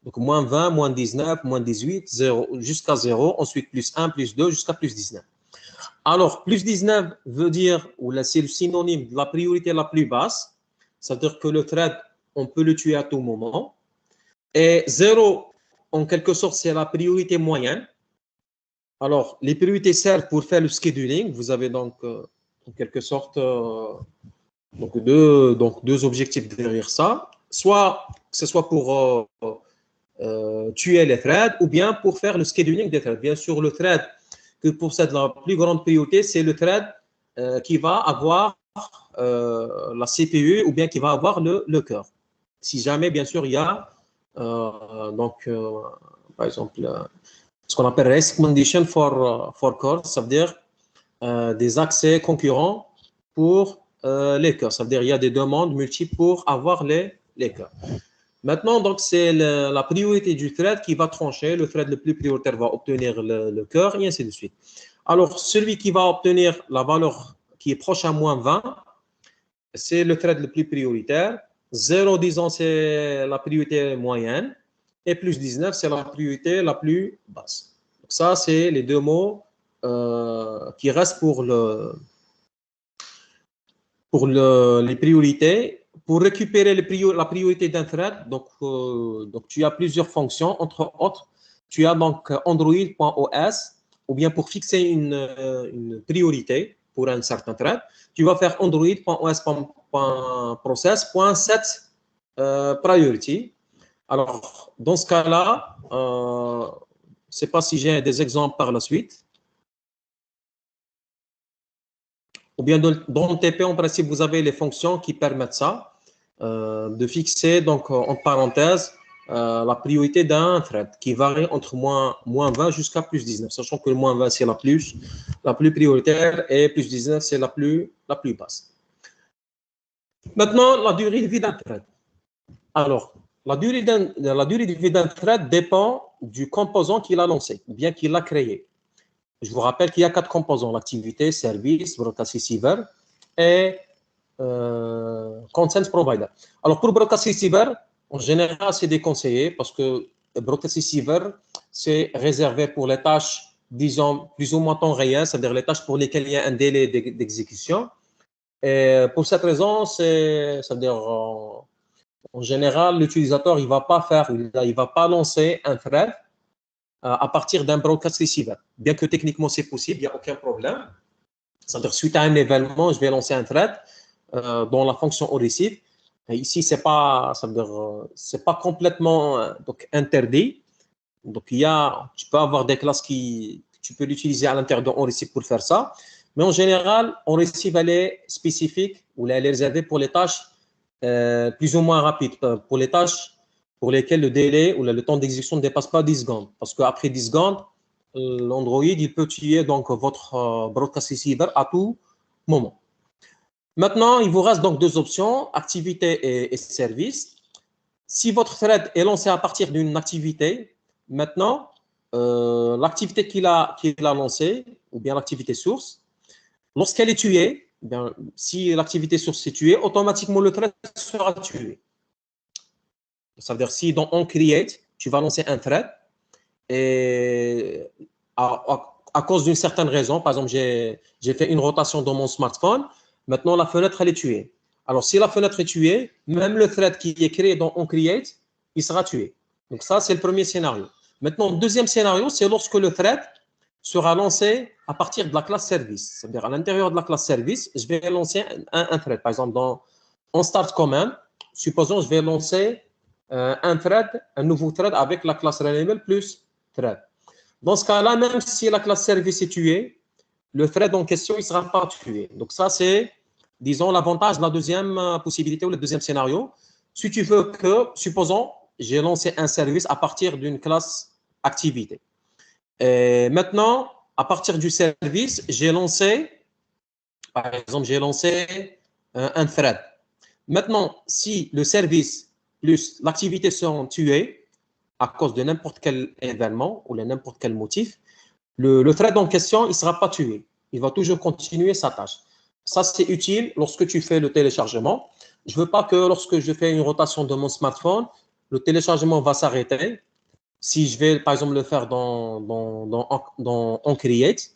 Donc, moins 20, moins 19, moins 18, 0, jusqu'à 0. Ensuite, plus 1, plus 2, jusqu'à plus 19. Alors, plus 19 veut dire, ou là, c'est le synonyme de la priorité la plus basse. C'est-à-dire que le thread, on peut le tuer à tout moment. Et 0, en quelque sorte, c'est la priorité moyenne. Alors, les priorités servent pour faire le scheduling. Vous avez donc, en quelque sorte, donc deux objectifs derrière ça. Soit que ce soit pour tuer les threads ou bien pour faire le scheduling des threads. Bien sûr, le thread que possède la plus grande priorité, c'est le thread qui va avoir la CPU ou bien qui va avoir le cœur. Si jamais, bien sûr, il y a par exemple, ce qu'on appelle risk condition for core, ça veut dire des accès concurrents pour les cœurs. Ça veut dire qu'il y a des demandes multiples pour avoir les cœurs. Maintenant, donc, c'est la priorité du thread qui va trancher. Le thread le plus prioritaire va obtenir le cœur et ainsi de suite. Alors, celui qui va obtenir la valeur qui est proche à moins 20, c'est le thread le plus prioritaire. 0, disons, c'est la priorité moyenne. Et plus 19, c'est la priorité la plus basse. Donc, ça, c'est les deux mots qui restent pour les priorités. Pour récupérer la priorité d'un thread, donc tu as plusieurs fonctions. Entre autres, tu as donc Android.os, ou bien pour fixer une priorité pour un certain thread, tu vas faire Android.os.process.set priority. Alors, dans ce cas-là, je ne sais pas si j'ai des exemples par la suite. Ou bien dans le TP, en principe, vous avez les fonctions qui permettent ça, de fixer, donc, en parenthèse, la priorité d'un thread qui varie entre moins 20 jusqu'à plus 19, sachant que le moins 20, c'est la plus prioritaire et plus 19, c'est la plus basse. Maintenant, la durée de vie d'un thread. Alors, la durée de vie d'un thread dépend du composant qu'il a lancé, ou bien qu'il a créé. Je vous rappelle qu'il y a 4 composants, l'activité, service, broadcast receiver et consent provider. Alors, pour broadcast receiver, en général, c'est déconseillé parce que broadcast receiver, c'est réservé pour les tâches, disons, plus ou moins temps réel, c'est-à-dire les tâches pour lesquelles il y a un délai d'exécution. Et pour cette raison, c'est-à-dire, en général, l'utilisateur, il va pas lancer un thread à partir d'un broadcast receiver. Bien que techniquement c'est possible, il n'y a aucun problème. C'est-à-dire, suite à un événement, je vais lancer un thread dans la fonction OReceive. Et ici, c'est pas complètement donc, interdit. Donc, tu peux avoir des classes tu peux l'utiliser à l'intérieur de OReceive pour faire ça. Mais en général, OReceive, elle est spécifique ou elle est réservée pour les tâches plus ou moins rapides, pour les tâches pour lesquelles le délai ou le temps d'exécution ne dépasse pas 10 secondes. Parce qu'après 10 secondes, l'Android, il peut tuer donc votre broadcast receiver à tout moment. Maintenant, il vous reste donc 2 options, activité et service. Si votre thread est lancé à partir d'une activité, maintenant, l'activité qu'il a lancée, ou bien l'activité source, lorsqu'elle est tuée, bien, si l'activité source est tuée, automatiquement le thread sera tué. Ça veut dire si dans onCreate, tu vas lancer un thread et à cause d'une certaine raison, par exemple, j'ai fait une rotation dans mon smartphone, maintenant la fenêtre elle est tuée. Alors si la fenêtre est tuée, même le thread qui est créé dans onCreate, il sera tué. Donc ça, c'est le premier scénario. Maintenant, le deuxième scénario, c'est lorsque le thread sera lancé à partir de la classe service. C'est-à-dire à l'intérieur de la classe service, je vais lancer un thread. Par exemple, en start command, supposons je vais lancer un nouveau thread avec la classe renable plus thread. Dans ce cas-là, même si la classe service est tuée, le thread en question, il ne sera pas tué. Donc ça, c'est, disons, l'avantage de la deuxième possibilité ou le deuxième scénario. Si tu veux que, supposons, j'ai lancé un service à partir d'une classe activité. Et maintenant, à partir du service, j'ai lancé, par exemple, un thread. Maintenant, si le service plus l'activité sont tués à cause de n'importe quel événement ou de n'importe quel motif, le thread en question, il ne sera pas tué. Il va toujours continuer sa tâche. Ça, c'est utile lorsque tu fais le téléchargement. Je ne veux pas que lorsque je fais une rotation de mon smartphone, le téléchargement va s'arrêter. Si je vais, par exemple, le faire dans onCreate.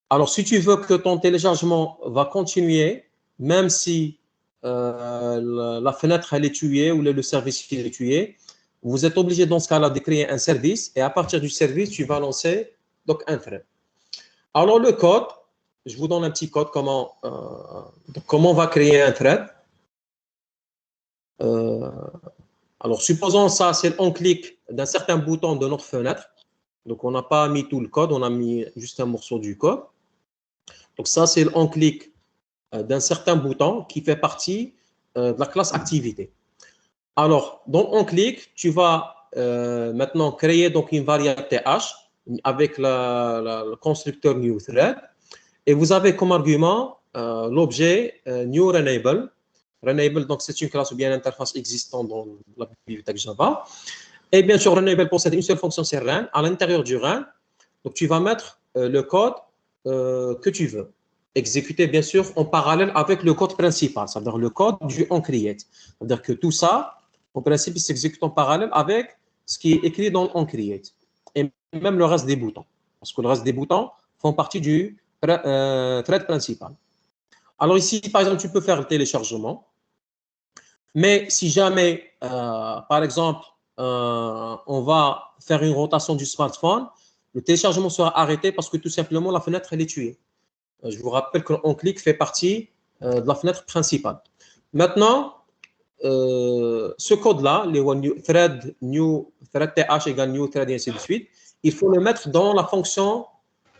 Alors, si tu veux que ton téléchargement va continuer, même si la fenêtre elle est tuée ou le service est tué, vous êtes obligé dans ce cas-là de créer un service et à partir du service, tu vas lancer donc un thread. Alors, le code, je vous donne un petit code comment on va créer un thread. Alors, supposons ça, c'est on clique d'un certain bouton de notre fenêtre. Donc, on n'a pas mis tout le code, on a mis juste un morceau du code. Donc, ça, c'est on clique d'un certain bouton qui fait partie de la classe activité. Alors, dans on clique, tu vas maintenant créer donc une variable th avec le constructeur new thread et vous avez comme argument l'objet new renable. Renable, donc c'est une classe ou bien une interface existante dans la bibliothèque Java. Et bien sûr, Renable possède une seule fonction, c'est ren. À l'intérieur du ren, donc tu vas mettre le code que tu veux. Exécuter, bien sûr, en parallèle avec le code principal, c'est-à-dire le code du onCreate. C'est-à-dire que tout ça, en principe, il s'exécute en parallèle avec ce qui est écrit dans onCreate. Et même le reste des boutons. Parce que le reste des boutons font partie du thread principal. Alors ici, par exemple, tu peux faire le téléchargement. Mais si jamais, par exemple, on va faire une rotation du smartphone, le téléchargement sera arrêté parce que tout simplement, la fenêtre, elle est tuée. Je vous rappelle que onClick fait partie de la fenêtre principale. Maintenant, ce code-là, les thread th égale new thread et ainsi de suite, il faut le mettre dans la fonction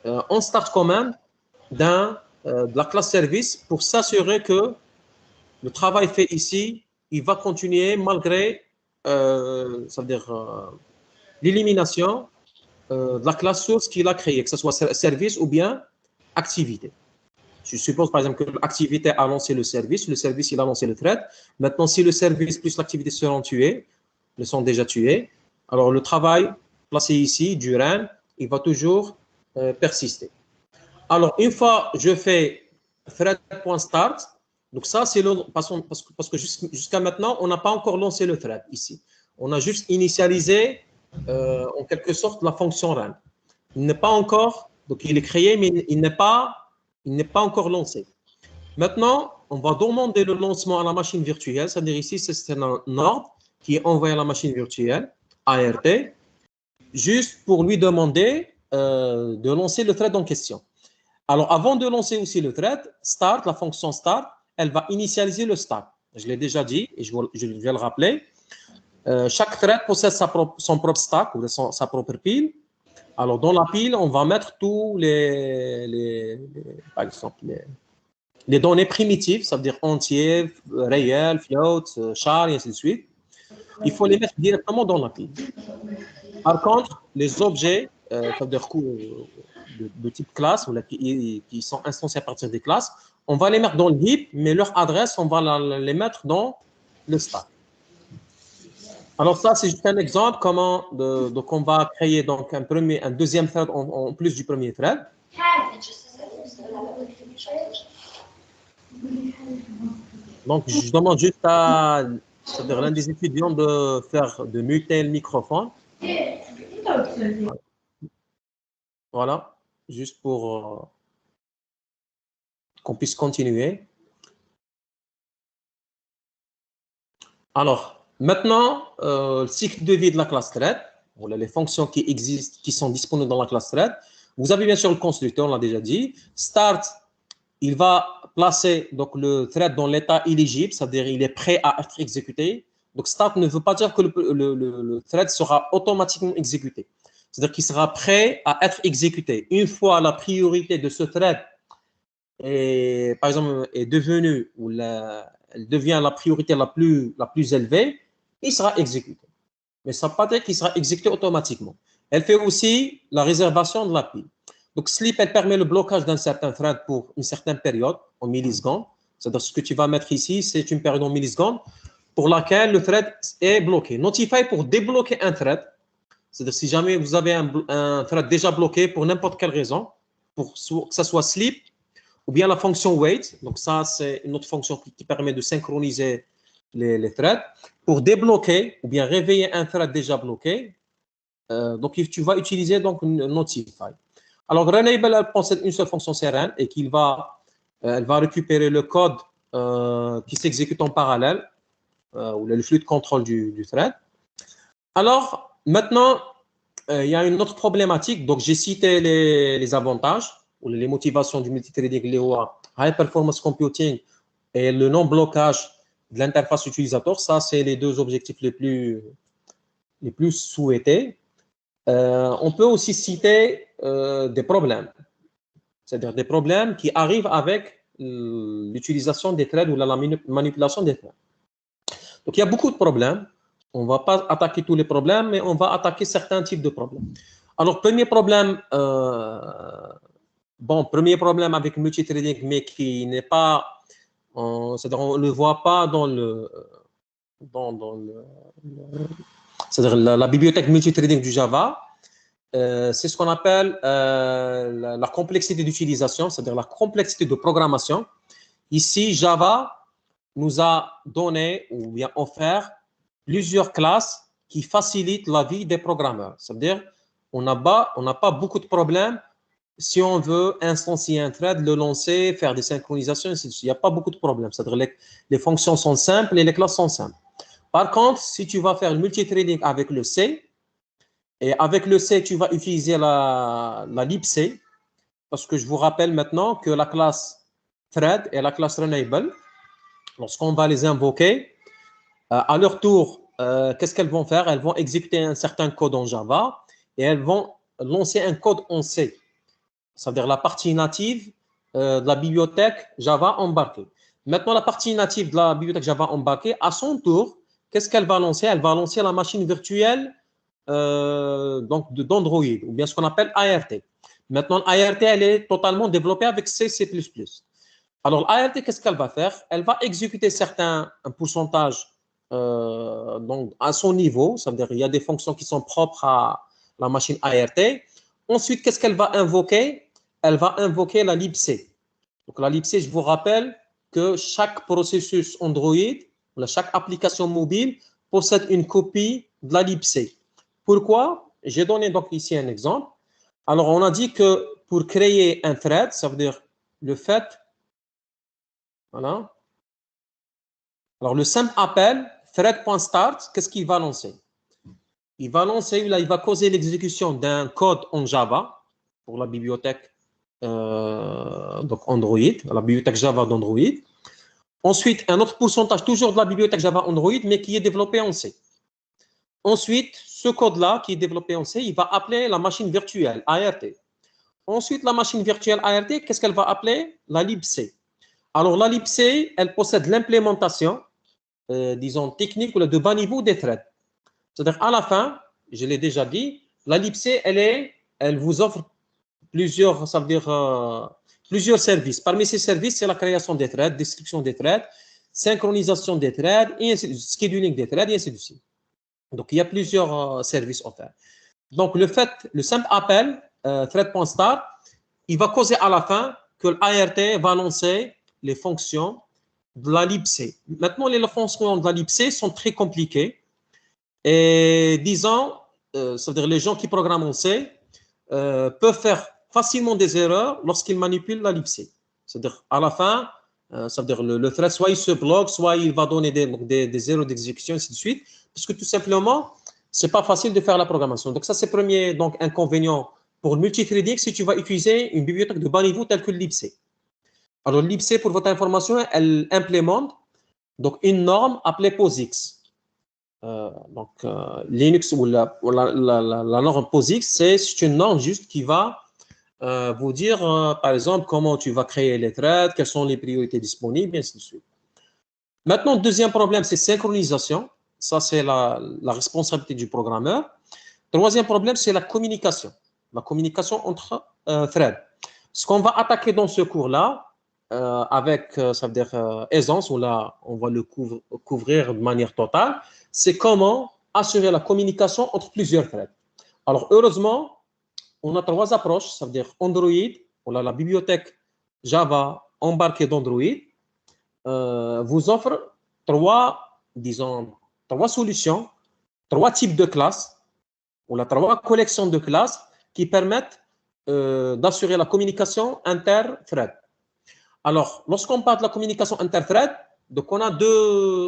onStartCommand de la classe service pour s'assurer que le travail fait ici, il va continuer malgré ça veut dire, l'élimination de la classe source qu'il a créée, que ce soit service ou bien activité. Je suppose par exemple que l'activité a lancé le service il a lancé le thread. Maintenant, si le service plus l'activité seront tués, ils sont déjà tués, alors le travail placé ici, du ren, il va toujours persister. Alors, une fois je fais thread.start, donc ça c'est parce que jusqu'à maintenant, on n'a pas encore lancé le thread ici. On a juste initialisé en quelque sorte la fonction ren. Il n'est pas encore, donc il est créé, mais il n'est pas encore lancé. Maintenant, on va demander le lancement à la machine virtuelle, c'est-à-dire ici, c'est un ordre qui est envoyé à la machine virtuelle, ART, juste pour lui demander de lancer le thread en question. Alors, avant de lancer aussi le thread, start, la fonction start, elle va initialiser le start. Je l'ai déjà dit et je vais le rappeler. Chaque thread possède son propre stack ou sa propre pile. Alors, dans la pile, on va mettre tous par exemple, les données primitives, ça veut dire entier, réel, float, char, et ainsi de suite. Il faut les mettre directement dans la pile. Par contre, les objets, ça veut dire de type classe, qui sont instanciés à partir des classes, on va les mettre dans le heap, mais leur adresse, on va les mettre dans le stack. Alors ça, c'est juste un exemple comment donc on va créer donc un deuxième thread en plus du premier thread. Donc je demande juste à l'un des étudiants de muter le microphone. Voilà, juste pour qu'on puisse continuer. Alors, maintenant, le cycle de vie de la classe thread, voilà les fonctions qui existent, qui sont disponibles dans la classe thread. Vous avez bien sûr le constructeur, on l'a déjà dit. Start, il va placer donc, le thread dans l'état éligible, c'est-à-dire il est prêt à être exécuté. Donc, start ne veut pas dire que le thread sera automatiquement exécuté. C'est-à-dire qu'il sera prêt à être exécuté. Une fois la priorité de ce thread par exemple, est devenue ou elle devient la priorité la plus élevée, il sera exécuté. Mais ça ne veut pas dire qu'il sera exécuté automatiquement. Elle fait aussi la réservation de la pile. Donc, sleep, elle permet le blocage d'un certain thread pour une certaine période, en millisecondes. C'est-à-dire ce que tu vas mettre ici, c'est une période en millisecondes pour laquelle le thread est bloqué. Notify pour débloquer un thread. C'est-à-dire si jamais vous avez un thread déjà bloqué pour n'importe quelle raison, pour que ce soit sleep, ou bien la fonction wait. Donc ça, c'est une autre fonction qui permet de synchroniser les threads. pour débloquer ou bien réveiller un thread déjà bloqué, donc tu vas utiliser donc Notify. Alors, Renable, elle possède une seule fonction CRN et elle va récupérer le code qui s'exécute en parallèle, ou le flux de contrôle du thread. Alors, maintenant, il y a une autre problématique. Donc, j'ai cité les avantages ou les motivations du multithreading LEOA, High Performance Computing et le non-blocage de l'interface utilisateur. Ça, c'est les deux objectifs les plus souhaités. On peut aussi citer des problèmes, c'est-à-dire des problèmes qui arrivent avec l'utilisation des threads ou la manipulation des threads. Donc, il y a beaucoup de problèmes. On ne va pas attaquer tous les problèmes, mais on va attaquer certains types de problèmes. Alors, premier problème avec multithreading, mais qui n'est pas, c'est-à-dire on ne le voit pas dans c'est-à-dire la bibliothèque multithreading du Java, c'est ce qu'on appelle la complexité d'utilisation, c'est-à-dire la complexité de programmation. Ici, Java nous a donné ou bien offert plusieurs classes qui facilitent la vie des programmeurs. C'est-à-dire, on n'a pas beaucoup de problèmes si on veut instancier un thread, le lancer, faire des synchronisations, ainsi de suite. Il n'y a pas beaucoup de problèmes. C'est-à-dire, les fonctions sont simples et les classes sont simples. Par contre, si tu vas faire le multithreading avec le C, et avec le C, tu vas utiliser la libc, parce que je vous rappelle maintenant que la classe thread et la classe renable, lorsqu'on va les invoquer, à leur tour, qu'est-ce qu'elles vont faire? Elles vont exécuter un certain code en Java et elles vont lancer un code en C, c'est-à-dire la partie native de la bibliothèque Java embarquée. Maintenant, la partie native de la bibliothèque Java embarquée, à son tour, qu'est-ce qu'elle va lancer? Elle va lancer la machine virtuelle d'Android, ou bien ce qu'on appelle ART. Maintenant, l'ART, elle est totalement développée avec C++. Alors, l'ART, qu'est-ce qu'elle va faire? Elle va exécuter un pourcentage donc à son niveau, ça veut dire qu'il y a des fonctions qui sont propres à la machine ART. Ensuite, qu'est-ce qu'elle va invoquer? Elle va invoquer la libc. Donc, la libc, je vous rappelle que chaque processus Android, chaque application mobile possède une copie de la libc. Pourquoi? J'ai donné donc ici un exemple. Alors, on a dit que pour créer un thread, ça veut dire le fait, voilà. Alors, le simple appel, thread.start, qu'est-ce qu'il va lancer? Il va causer l'exécution d'un code en Java pour la bibliothèque donc Android, la bibliothèque Java d'Android. Ensuite, un autre pourcentage, toujours de la bibliothèque Java Android, mais qui est développé en C. Ensuite, ce code-là qui est développé en C, il va appeler la machine virtuelle, ART. Ensuite, la machine virtuelle ART, qu'est-ce qu'elle va appeler? La libc. Alors, la libc, elle possède l'implémentation, disons, technique ou de bas niveau des threads. C'est-à-dire, à la fin, je l'ai déjà dit, la libc, elle vous offre plusieurs services. Parmi ces services, c'est la création des threads, description des threads, synchronisation des threads, et ainsi de suite, scheduling des threads, et ainsi de suite. Donc, il y a plusieurs services offerts. Donc, le simple appel, thread.start, il va causer à la fin que l'ART va lancer les fonctions de la libc. Maintenant, les fonctions de la libc sont très compliquées. Et disons, ça veut dire les gens qui programment en C peuvent faire facilement des erreurs lorsqu'ils manipulent la libc. C'est-à-dire, à la fin, ça veut dire le thread, soit il se bloque, soit il va donner des erreurs d'exécution, ainsi de suite, parce que tout simplement, ce n'est pas facile de faire la programmation. Donc, ça, c'est le premier inconvénient pour le multithreading si tu vas utiliser une bibliothèque de bas niveau telle que libc. Alors, libc, pour votre information, elle implémente donc, une norme appelée POSIX. Linux ou la norme POSIX, c'est une norme juste qui va vous dire, par exemple, comment tu vas créer les threads, quelles sont les priorités disponibles, et ainsi de suite. Maintenant, deuxième problème, c'est synchronisation. Ça, c'est la responsabilité du programmeur. Troisième problème, c'est la communication entre threads. Ce qu'on va attaquer dans ce cours-là, avec, ça veut dire aisance, ou là, on va le couvrir de manière totale, c'est comment assurer la communication entre plusieurs threads. Alors, heureusement, on a trois approches, ça veut dire Android, on a la bibliothèque Java embarquée d'Android, vous offre trois, disons, trois solutions, trois types de classes, ou la trois collections de classes qui permettent d'assurer la communication inter-thread. Alors, lorsqu'on parle de la communication inter-thread, donc on a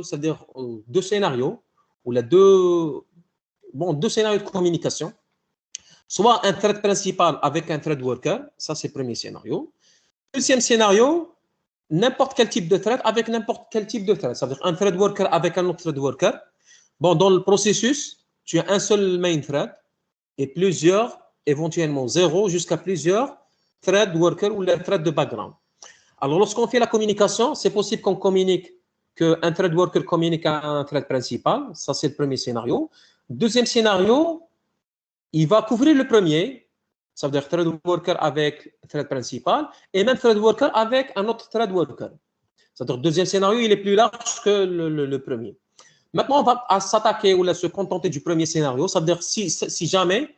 c'est-à-dire deux scénarios, ou deux scénarios de communication. Soit un thread principal avec un thread worker, ça c'est le premier scénario. Deuxième scénario, n'importe quel type de thread avec n'importe quel type de thread. C'est-à-dire un thread worker avec un autre thread worker. Bon, dans le processus, tu as un seul main thread et plusieurs, éventuellement 0 jusqu'à plusieurs thread worker ou les threads de background. Alors, lorsqu'on fait la communication, c'est possible qu'on communique, qu'un thread worker communique à un thread principal. Ça, c'est le premier scénario. Deuxième scénario, il va couvrir le premier, ça veut dire thread worker avec thread principal, et même thread worker avec un autre thread worker. C'est-à-dire le deuxième scénario, il est plus large que le premier. Maintenant, on va s'attaquer ou se contenter du premier scénario. Ça veut dire si jamais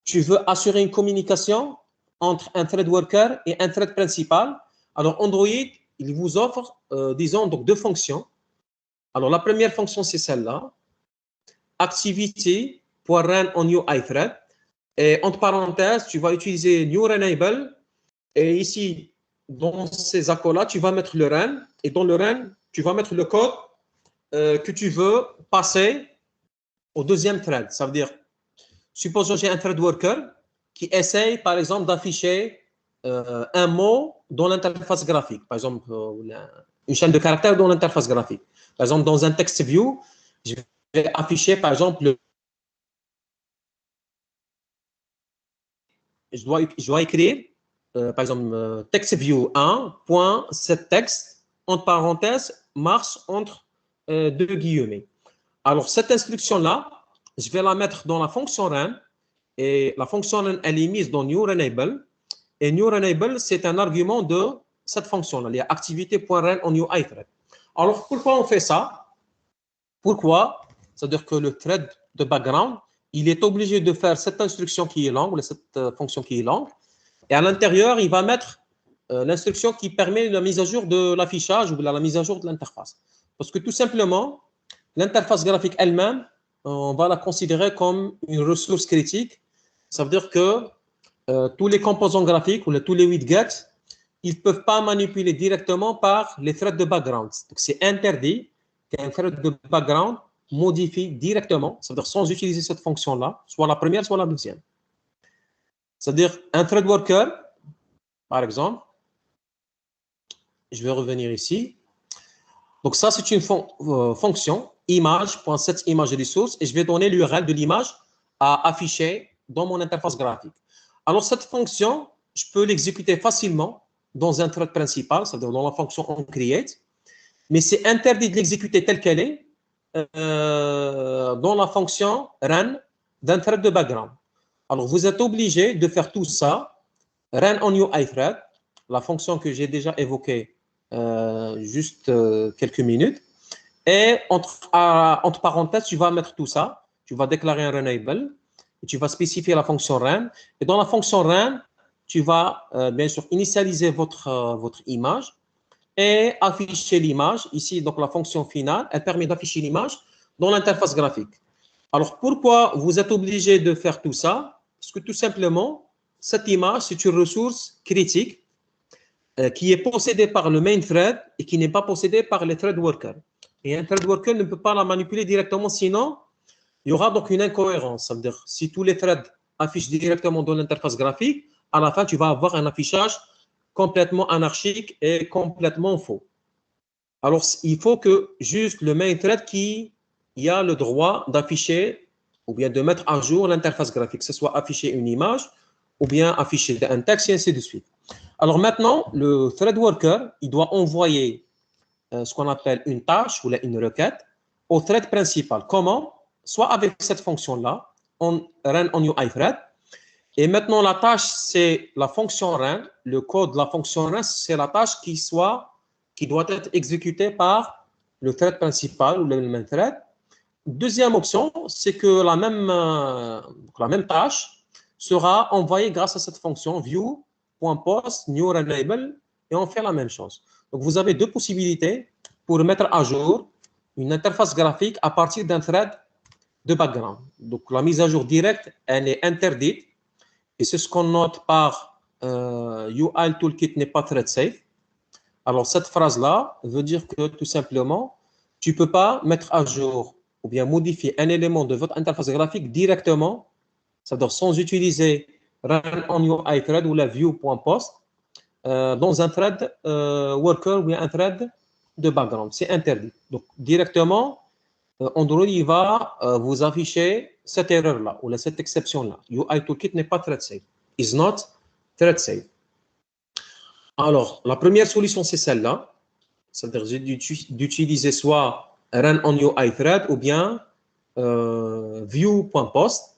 tu veux assurer une communication entre un thread worker et un thread principal, alors Android, il vous offre, disons, donc deux fonctions. Alors, la première fonction, c'est celle-là. Activity.run on new iThread. Et entre parenthèses, tu vas utiliser new enable. Et ici, dans ces accords-là, tu vas mettre le run. Et dans le run, tu vas mettre le code que tu veux passer au deuxième thread. Ça veut dire, supposons que j'ai un thread worker qui essaye, par exemple, d'afficher un mot dans l'interface graphique. Par exemple, une chaîne de caractères dans l'interface graphique. Par exemple, dans un text view, je vais afficher, par exemple, je dois écrire, par exemple, textView 1.setText, entre parenthèses, marche entre deux guillemets. Alors, cette instruction-là, je vais la mettre dans la fonction run, et la fonction run, elle est mise dans newRunable, et newRunable, c'est un argument de cette fonction-là, il y a activité.run on new iThread. Alors, pourquoi on fait ça? Pourquoi? C'est-à-dire que le thread de background, il est obligé de faire cette instruction qui est longue, ou cette fonction qui est longue, et à l'intérieur, il va mettre l'instruction qui permet la mise à jour de l'affichage ou la mise à jour de l'interface. Parce que tout simplement, l'interface graphique elle-même, on va la considérer comme une ressource critique. Ça veut dire que tous les composants graphiques ou tous les widgets, ils ne peuvent pas manipuler directement par les threads de background. Donc, c'est interdit qu'un thread de background modifie directement, c'est-à-dire sans utiliser cette fonction-là, soit la première, soit la deuxième. C'est-à-dire un thread worker, par exemple, je vais revenir ici. Donc ça, c'est une fonction image.setImageResource et je vais donner l'URL de l'image à afficher dans mon interface graphique. Alors cette fonction, je peux l'exécuter facilement dans un thread principal, c'est-à-dire dans la fonction onCreate, mais c'est interdit de l'exécuter telle qu'elle est dans la fonction run d'un thread de background. Alors, vous êtes obligé de faire tout ça, run on new iThread, la fonction que j'ai déjà évoquée juste quelques minutes, et entre parenthèses, tu vas mettre tout ça, tu vas déclarer un runable, et tu vas spécifier la fonction run, et dans la fonction run, tu vas bien sûr initialiser votre image, et afficher l'image. Ici, donc la fonction finale, elle permet d'afficher l'image dans l'interface graphique. Alors, pourquoi vous êtes obligé de faire tout ça? Parce que tout simplement, cette image, c'est une ressource critique qui est possédée par le main thread et qui n'est pas possédée par les thread workers. Et un thread worker ne peut pas la manipuler directement, sinon, il y aura donc une incohérence. Ça veut dire, si tous les threads affichent directement dans l'interface graphique, à la fin, tu vas avoir un affichage complètement anarchique et complètement faux. Alors, il faut que juste le main thread qui a le droit d'afficher ou bien de mettre à jour l'interface graphique, que ce soit afficher une image ou bien afficher un texte et ainsi de suite. Alors maintenant, le thread worker, il doit envoyer ce qu'on appelle une tâche ou une requête au thread principal. Comment? Soit avec cette fonction-là, on run on new iThread. Et maintenant, la tâche, c'est la fonction run. Le code de la fonction run, c'est la tâche qui doit être exécutée par le thread principal ou le main thread. Deuxième option, c'est que la même tâche sera envoyée grâce à cette fonction view.post new runable et on fait la même chose. Donc, vous avez deux possibilités pour mettre à jour une interface graphique à partir d'un thread de background. Donc, la mise à jour directe, elle est interdite. Et c'est ce qu'on note par UI Toolkit n'est pas thread safe. Alors, cette phrase-là veut dire que tout simplement, tu ne peux pas mettre à jour ou bien modifier un élément de votre interface graphique directement, c'est-à-dire sans utiliser run on UI thread ou la view.post dans un thread worker ou bien un thread de background. C'est interdit. Donc, directement, Android il va vous afficher cette erreur-là ou cette exception-là. UI Toolkit n'est pas thread safe. Is not thread safe. Alors, la première solution, c'est celle-là. C'est-à-dire d'utiliser soit run on UI thread ou bien view.post.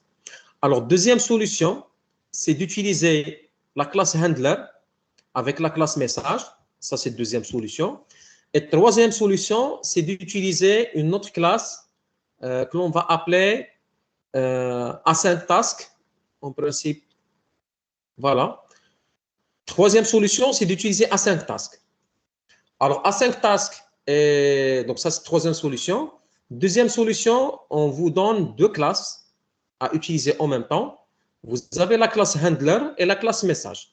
Alors, deuxième solution, c'est d'utiliser la classe handler avec la classe message. Ça, c'est la deuxième solution. Et troisième solution, c'est d'utiliser une autre classe que l'on va appeler async task. En principe, voilà. Troisième solution, c'est d'utiliser async task. Alors, async task, donc ça, c'est la troisième solution. Deuxième solution, on vous donne deux classes à utiliser en même temps. Vous avez la classe handler et la classe message.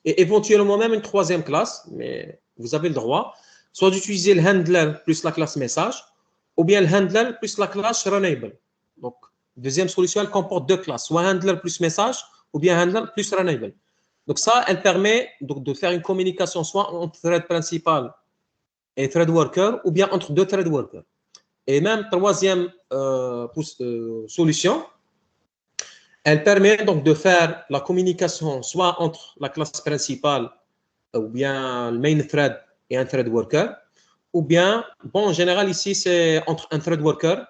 Et éventuellement même une troisième classe, mais vous avez le droit, soit d'utiliser le handler plus la classe message, ou bien le handler plus la classe runable. Donc, deuxième solution, elle comporte deux classes, soit handler plus message, ou bien handler plus runable. Donc ça, elle permet donc, de faire une communication soit entre thread principal et thread worker, ou bien entre deux thread workers. Et même troisième solution, elle permet donc de faire la communication soit entre la classe principale ou bien le main thread et un thread worker, ou bien, bon, en général ici, c'est entre un thread worker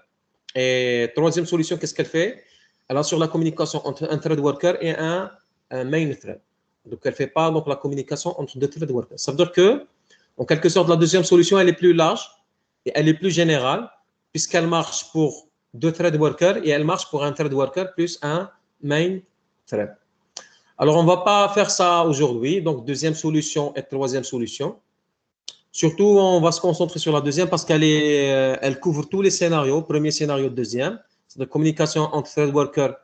et troisième solution, qu'est-ce qu'elle fait? Elle assure la communication entre un thread worker et un main thread. Donc, elle ne fait pas donc, la communication entre deux thread workers. Ça veut dire que, en quelque sorte, la deuxième solution, elle est plus large et elle est plus générale puisqu'elle marche pour deux thread workers et elle marche pour un thread worker plus un main thread. Alors, on ne va pas faire ça aujourd'hui. Donc, deuxième solution et troisième solution. Surtout, on va se concentrer sur la deuxième parce elle couvre tous les scénarios. Premier scénario, deuxième. C'est la communication entre thread worker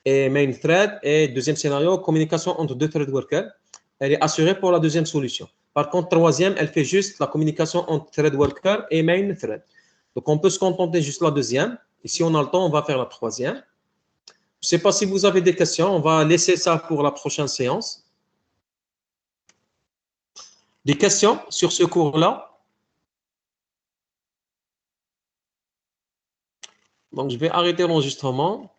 et main thread. Et deuxième scénario, communication entre deux thread workers. Elle est assurée pour la deuxième solution. Par contre, troisième, elle fait juste la communication entre thread worker et main thread. Donc, on peut se contenter juste la deuxième. Et si on a le temps, on va faire la troisième. Je ne sais pas si vous avez des questions. On va laisser ça pour la prochaine séance. Des questions sur ce cours-là? Donc, je vais arrêter l'enregistrement.